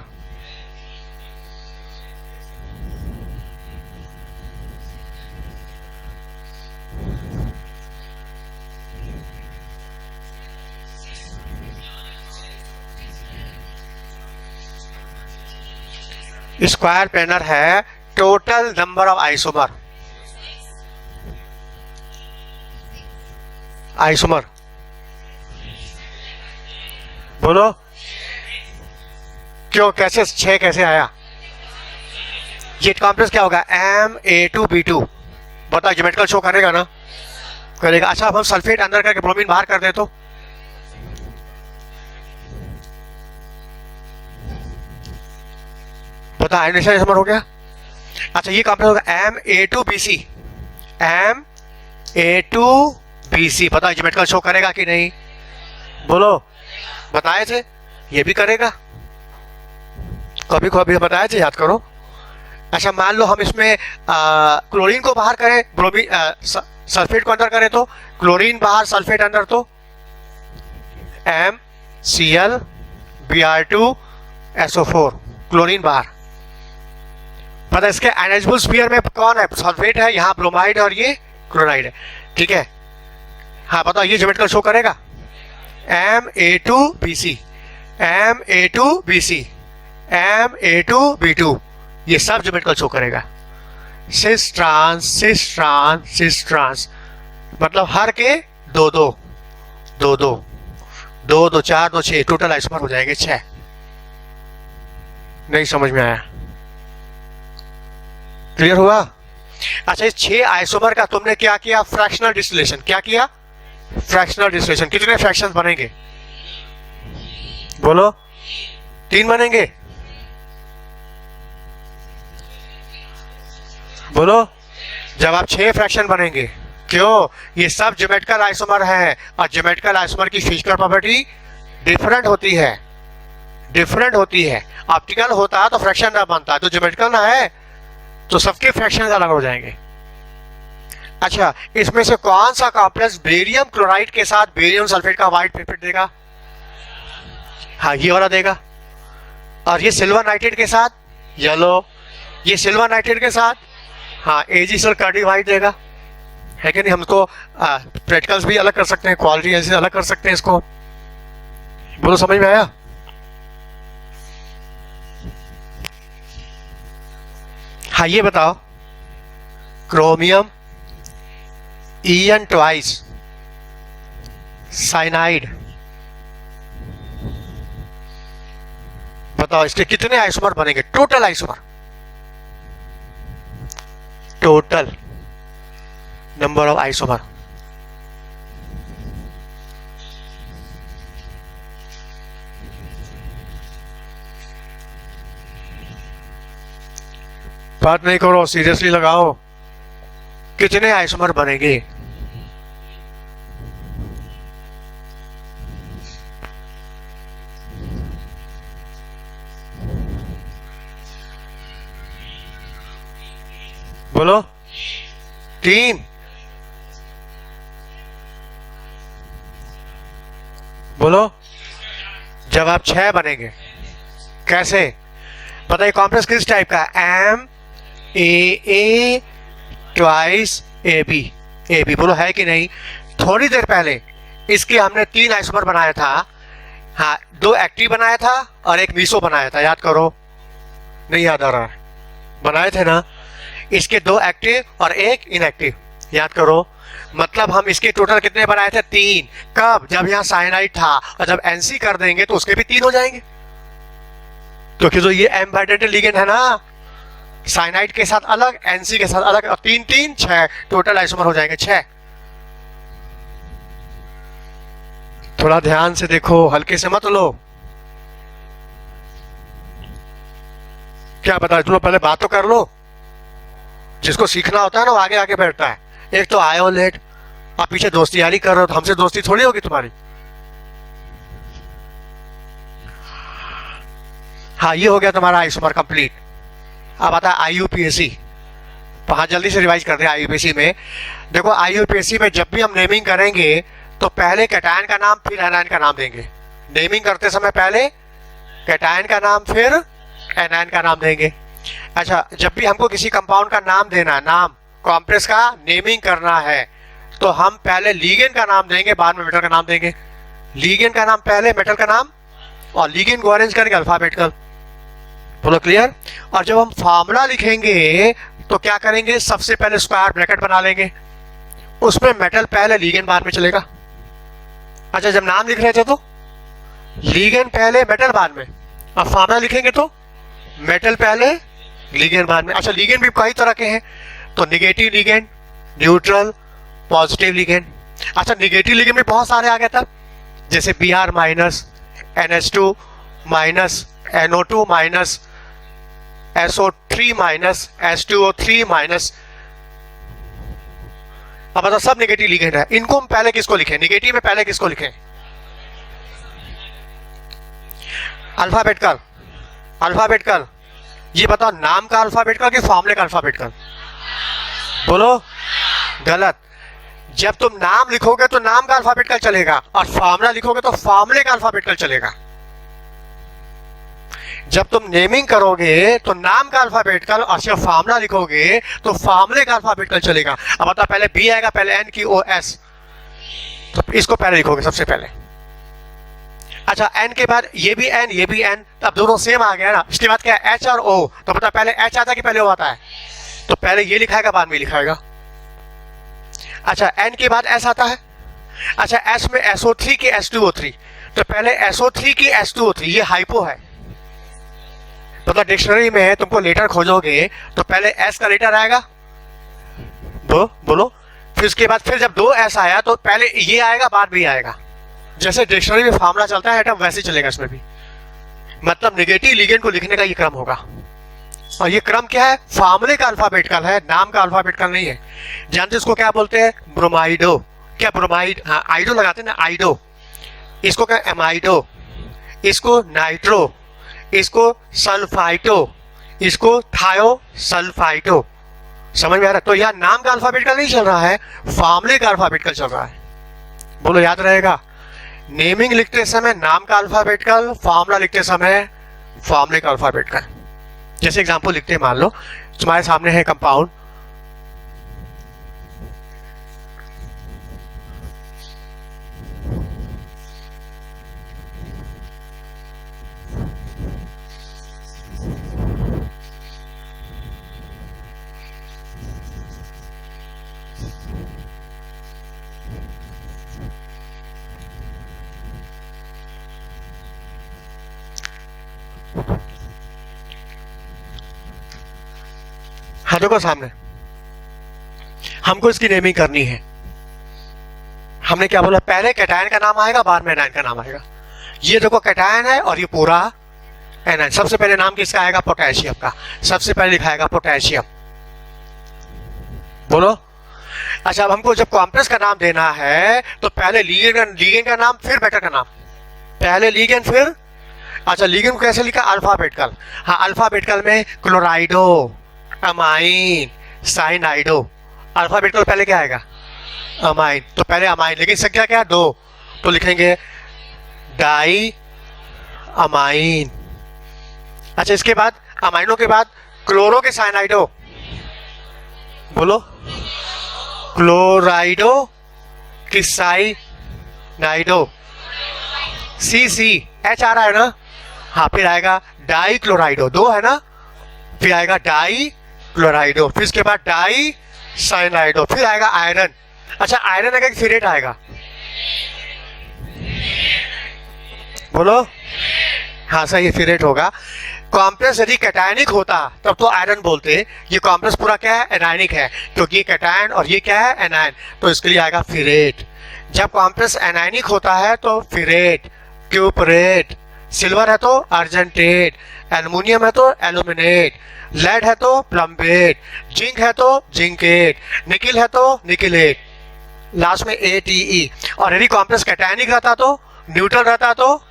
Square planar है, total number of isomer. Isomer बोलो। क्यों, कैसे 6 कैसे आया? ये कॉम्प्लेक्स क्या होगा? MA2B2। बताओ, ज्योमेट्रिकल शो करेगा ना? करेगा। अच्छा, अब हम सल्फेट अंदर करके ब्रोमीन बाहर कर दे तो बता, आयनेशन आइसोमर हो गया। अच्छा, ये कॉम्प्लेक्स होगा MA2BC। MA2BC, बताओ ज्योमेट्रिकल शो करेगा कि नहीं? बोलो, बताए थे, ये भी करेगा। कभी कभी बताए थे, याद करो। अच्छा, मान लो हम इसमें क्लोरीन को बाहर करें, ब्रोमीन सल्फेट को अंदर करें, तो क्लोरीन बाहर सल्फेट अंदर, तो MCl Br2SO4, क्लोरीन बाहर। पता इसके आयनाइजेबल स्फीयर में कौन है? सल्फेट है, यहाँ ब्रोमाइड और ये क्लोराइड है। ठीक है, हाँ बताओ, ये ज्योमेट्रिकल शो करेगा? MA2BC, MA2BC, MA2B2, ये सब ज्योमेट्रिकल शो करेगा। Cis trans cis trans cis trans, मतलब हर के दो दो दो दो दो दो 4 2 6, टोटल आइसोमर हो जाएंगे 6। नहीं समझ में आया? क्लियर हुआ? अच्छा, इस 6 आइसोमर का तुमने क्या किया? Fractional distillation. क्या किया? Fractional distillation. कितने फ्रैक्शंस बनेंगे? बोलो। 3 बनेंगे। बोलो। जब आप 6 फ्रैक्शन बनेंगे, क्यों? ये सब ज्योमेट्रिकल आइसोमर है, और ज्योमेट्रिकल आइसोमर की फिजिकल प्रॉपर्टी डिफरेंट होती है, डिफरेंट होती है। ऑप्टिकल होता है तो फ्रैक्शन ना बनता है, तो ज्योमेट्रिकल ना है तो सबके फ्रैक्शन अलग हो जाएंगे। अच्छा, इसमें से कौन सा कॉम्प्लेक्स बेरियम क्लोराइड के साथ बेरियम सल्फेट का व्हाइट पिपेट देगा? हाँ, ये वाला देगा। और ये सिल्वर नाइट्रेट के साथ येलो, ये सिल्वर नाइट्रेट के साथ हाँ एजीसल कार्डी व्हाइट देगा, है कि नहीं? हमको प्रैक्टिकल्स भी अलग कर सकते हैं, क्वालिटी ऐसे अलग कर सकते हैं इसको। बोलो, समझ में आया? हाँ, ये बताओ, क्रोमियम ईएन ट्वाइस साइनाइड, बताओ इसके कितने आइसोमर बनेंगे? Total isomer, total number of isomer. बात नहीं करो, सीरियसली लगाओ। कितने आइसोमर बनेंगे? बोलो। 3। बोलो। जवाब 6 बनेंगे। कैसे? पता है कॉम्प्लेक्स किस टाइप का? M A twice A B. बोलो, है कि नहीं? थोड़ी देर पहले इसके हमने 3 आइसोमर बनाया था। हाँ, 2 एक्टिव बनाया था और 1 मीसो बनाया था, याद करो। नहीं याद आ रहा है? बनाए थे ना? इसके 2 एक्टिव और 1 इनएक्टिव, याद करो। मतलब हम इसके टोटल कितने बनाए थे? 3। कब? जब यहाँ साइनाइड था, और जब एनसी कर देंगे तो उसके भी 3 हो जाएंगे, क्योंकि जो ये एम बाइडेंटल लिगेंड है ना, साइनाइड के साथ अलग, एनसी के साथ अलग, और 3 3 6 टोटल आइसोमर हो जाएंगे 6। थोड़ा ध्यान से देखो, हल्के से मत लो। क्या बता, तुम पहले बात तो कर लो। जिसको सीखना होता है ना वो आगे आगे बैठता है। एक तो आए हो लेट, आप पीछे दोस्ती यारी कर रहे हो, तो हमसे दोस्ती थोड़ी होगी तुम्हारी। हाँ, ये हो गया तुम्हारा आइसोमर कंप्लीट। अब आता है आईयूपीएसी। हाँ, जल्दी से रिवाइज करते हैं। आईयूपीएसी में देखो, आईयूपीएसी में जब भी हम नेमिंग करेंगे तो पहले कैटायन का नाम फिर एनायन का नाम देंगे। नेमिंग करते समय पहले कैटायन का नाम फिर एनायन का नाम देंगे। अच्छा, जब भी हमको किसी कंपाउंड का नाम देना है, नाम कॉम्प्लेक्स का नेमिंग करना है, तो हम पहले लिगेंड का नाम देंगे, बाद में मेटल का नाम देंगे। लिगेंड का नाम पहले, मेटल का नाम, और लिगेंड को अरेंज करेंगे अल्फाबेटिकल। बोलो, क्लियर? और जब हम फार्मूला लिखेंगे तो क्या करेंगे? सबसे पहले स्क्वायर ब्रैकेट बना लेंगे, उसमें मेटल पहले लिगेंड बाद में चलेगा। अच्छा, जब नाम लिख रहे थे तो लिगेंड पहले मेटल बाद में, अब फार्मूला लिखेंगे तो मेटल पहले लिगेंड बाद में। अच्छा, लिगेंड भी कई तरह के हैं, तो negative ligand, neutral, positive ligand. अच्छा, निगेटिव लिगेंड में बहुत सारे आ गए तब, जैसे Br minus, NH2 minus, NO2 minus, SO3 minus, H2O3 minus. अब मतलब सब निगेटिव लिगेंड है। इनको हम पहले किसको लिखें? निगेटिव में पहले किसको लिखें? अल्फाबेटिकल। अल्फाबेटिकल। ये बताओ, नाम का अल्फाबेटिकल कि फॉर्मूले का अल्फाबेटिकल? बोलो। गलत। जब तुम नाम लिखोगे तो नाम का अल्फाबेटिकल चलेगा, और फॉर्मूला लिखोगे तो फॉर्मूले का अल्फाबेटिकल चलेगा। जब तुम नेमिंग करोगे तो नाम का अल्फाबेटिकल, और जब फॉर्मूला लिखोगे तो फॉर्मूले का अल्फाबेटिकल चलेगा। अब बताओ, पहले बी आएगा, पहले NQOS, तो इसको पहले लिखोगे सबसे पहले। अच्छा, एन के बाद ये भी एन, ये भी एन, तब दोनों सेम आ गया ना। इसके बाद क्या है? H और O, तो बता पहले H आता है कि पहले O आता है? तो पहले ये लिखाएगा बाद में लिखाएगा। अच्छा N के बाद S आता है। अच्छा S में SO3 की H2O3, तो पहले SO3 की H2O3, ये हाइपो है। मतलब डिक्शनरी में तुमको लेटर खोजोगे तो पहले S का लेटर आएगा, बोलो, फिर उसके बाद फिर जब 2S आया तो पहले ये आएगा बाद में आएगा। जैसे डिक्शनरी में फार्मूला चलता है एटम वैसे चलेगा इसमें भी। मतलब नेगेटिव लिगेंड को लिखने का ये क्रम होगा। और ये क्रम क्या है? फार्मूले का अल्फाबेटिकल है, नाम का अल्फाबेटिकल नहीं है। जानते इसको क्या बोलते हैं? ब्रोमाइडो। क्या ब्रोमाइड? हाँ, आइडो लगाते हैं ना, आइडो। इसको क्या? एमाइडो। इसको नाइट्रो, इसको सल्फाइटो, इसको थायो सल्फाइटो। समझ में आ रहा है? तो यहाँ नाम का अल्फाबेटिकल नहीं चल रहा है, फार्मूले का अल्फाबेटिकल चल रहा है। बोलो, याद रहेगा? नेमिंग लिखते समय नाम का अल्फाबेटिकल, फार्मूला लिखते समय फार्मूले का अल्फाबेटिकल। जैसे एग्जांपल लिखते हैं, मान लो तुम्हारे सामने है कंपाउंड, हाँ देखो सामने, हमको इसकी नेमिंग करनी है। हमने क्या बोला? पहले कैटायन का नाम आएगा बाद में एनायन का नाम आएगा। ये देखो कैटायन है और ये पूरा एनायन। सबसे पहले नाम किसका आएगा? पोटेशियम का। सबसे पहले लिखाएगा पोटेशियम। बोलो। अच्छा, अब हमको जब कॉम्प्लेक्स का नाम देना है तो पहले लीगेंड का नाम फिर मेटल का नाम। पहले लीगेंड फिर, अच्छा लीगेंड को कैसे लिखा? अल्फाबेटिकल। हाँ, अल्फाबेटिकल में क्लोराइडो, अमाइन, साइनाइडो। अल्फाबेटिकल पहले क्या आएगा? अमाइन। तो पहले अमाइन, लेकिन संख्या क्या? 2, तो लिखेंगे डाई अमाइन। अच्छा, इसके बाद अमाइनो के बाद क्लोरो के साइनाइडो। बोलो, क्लोराइडो की साइनाइडो। सी एच आ रहा है ना? हाँ, फिर आएगा डाई क्लोराइडो, 2 है ना? फिर आएगा डाई क्लोराइडो, फिर इसके बाद डाई साइनाइडो, फिर आएगा आयरन। अच्छा, आयरन आएगा कि फिरेट आएगा? बोलो। हाँ सही है, फिरेट होगा। कॉम्प्लेक्स यदि कैटायनिक होता तब तो आयरन बोलते। ये कॉम्प्लेक्स पूरा क्या है? एनायनिक है, क्योंकि ये कैटायन और ये क्या है? एनायन, तो इसके लिए आएगा फिरेट। जब कॉम्प्लेक्स एनायनिक होता है तो फिरेट, क्यूपरेट। सिल्वर है तो अर्जेंटेट, एल्युमिनियम है तो एल्यूमिनेट, लेड है तो प्लम्बेट, जिंक है तो जिंकेट, निकिल है तो निकिलेट, लास्ट में ATE। और यदि कॉम्प्लेक्स कैटायनिक रहता तो, न्यूट्रल रहता तो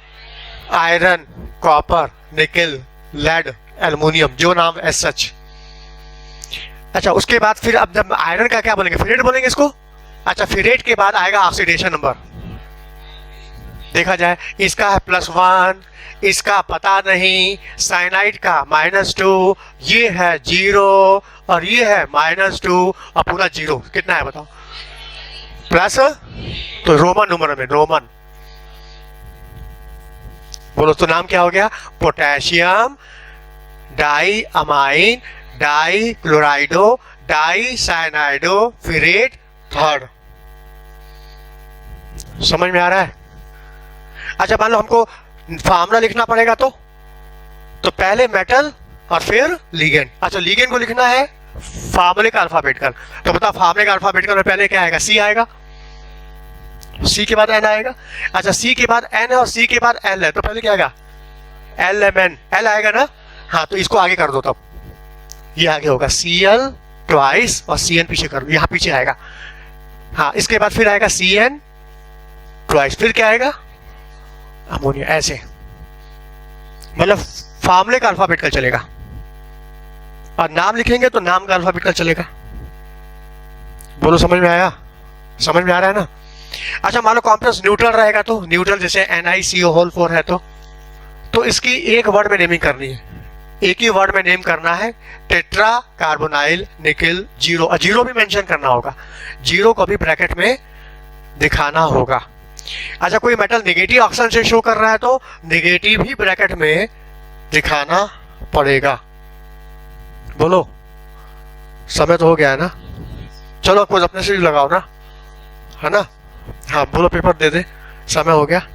iron, copper, nickel, lead, aluminium, जो नाम एज सच। अच्छा, उसके बाद फिर अब जब आयरन का क्या बोलेंगे? फिरेट बोलेंगे इसको। अच्छा, फिरेट के बाद आएगा ऑक्सीडेशन नंबर। देखा जाए, इसका है +1, इसका पता नहीं, साइनाइड का -2, ये है 0 और ये है -2 और पूरा 0। कितना है बताओ? प्लस, तो रोमन नंबर में, रोमन। बोलो, तो नाम क्या हो गया? Potassium die amine die क्लोराइडो die साइनाइडो फिरेट third. समझ में आ रहा है? अच्छा, मान लो हमको फार्मूला लिखना पड़ेगा तो पहले मेटल और फिर लीगेंड। अच्छा, लीगेंड को लिखना है फार्मूले का अल्फाबेटिकल, तो बताओ फार्मूले का अल्फाबेटिकल में पहले क्या आएगा? C आएगा, C के बाद N आएगा। अच्छा, C के बाद N है और C के बाद L है, तो पहले क्या आएगा? LMN, L आएगा ना? हाँ, तो इसको आगे कर दो, तब ये आगे होगा Cl ट्वाइस और Cn पीछे कर दो, यहाँ पीछे आएगा। हाँ, इसके बाद फिर आएगा Cn ट्वाइस, फिर क्या आएगा? अमोनिया। ऐसे मतलब फार्मूले का अल्फाबेटिकल चलेगा और नाम लिखेंगे तो नाम का अल्फाबेटिकल चलेगा। बोलो, समझ में आया? समझ में आ रहा है ना? अच्छा, मान लो कॉम्प्लेक्स न्यूट्रल रहेगा तो न्यूट्रल जैसे NiCO4 है तो इसकी एक वर्ड में नेमिंग करनी है। एक ही वर्ड में नेम करना है, tetra carbonyl nickel zero. Zero भी मेंशन करना होगा, जीरो को भी ब्रैकेट में दिखाना होगा। अच्छा, कोई मेटल नेगेटिव ऑक्सीजन से शो कर रहा है तो नेगेटिव ही ब्रैकेट में दिखाना पड़ेगा। बोलो, समय तो हो गया है ना, चलो कुछ अपने से भी लगाओ ना, है ना। हाँ बोलो, पेपर दे दे, समय हो गया।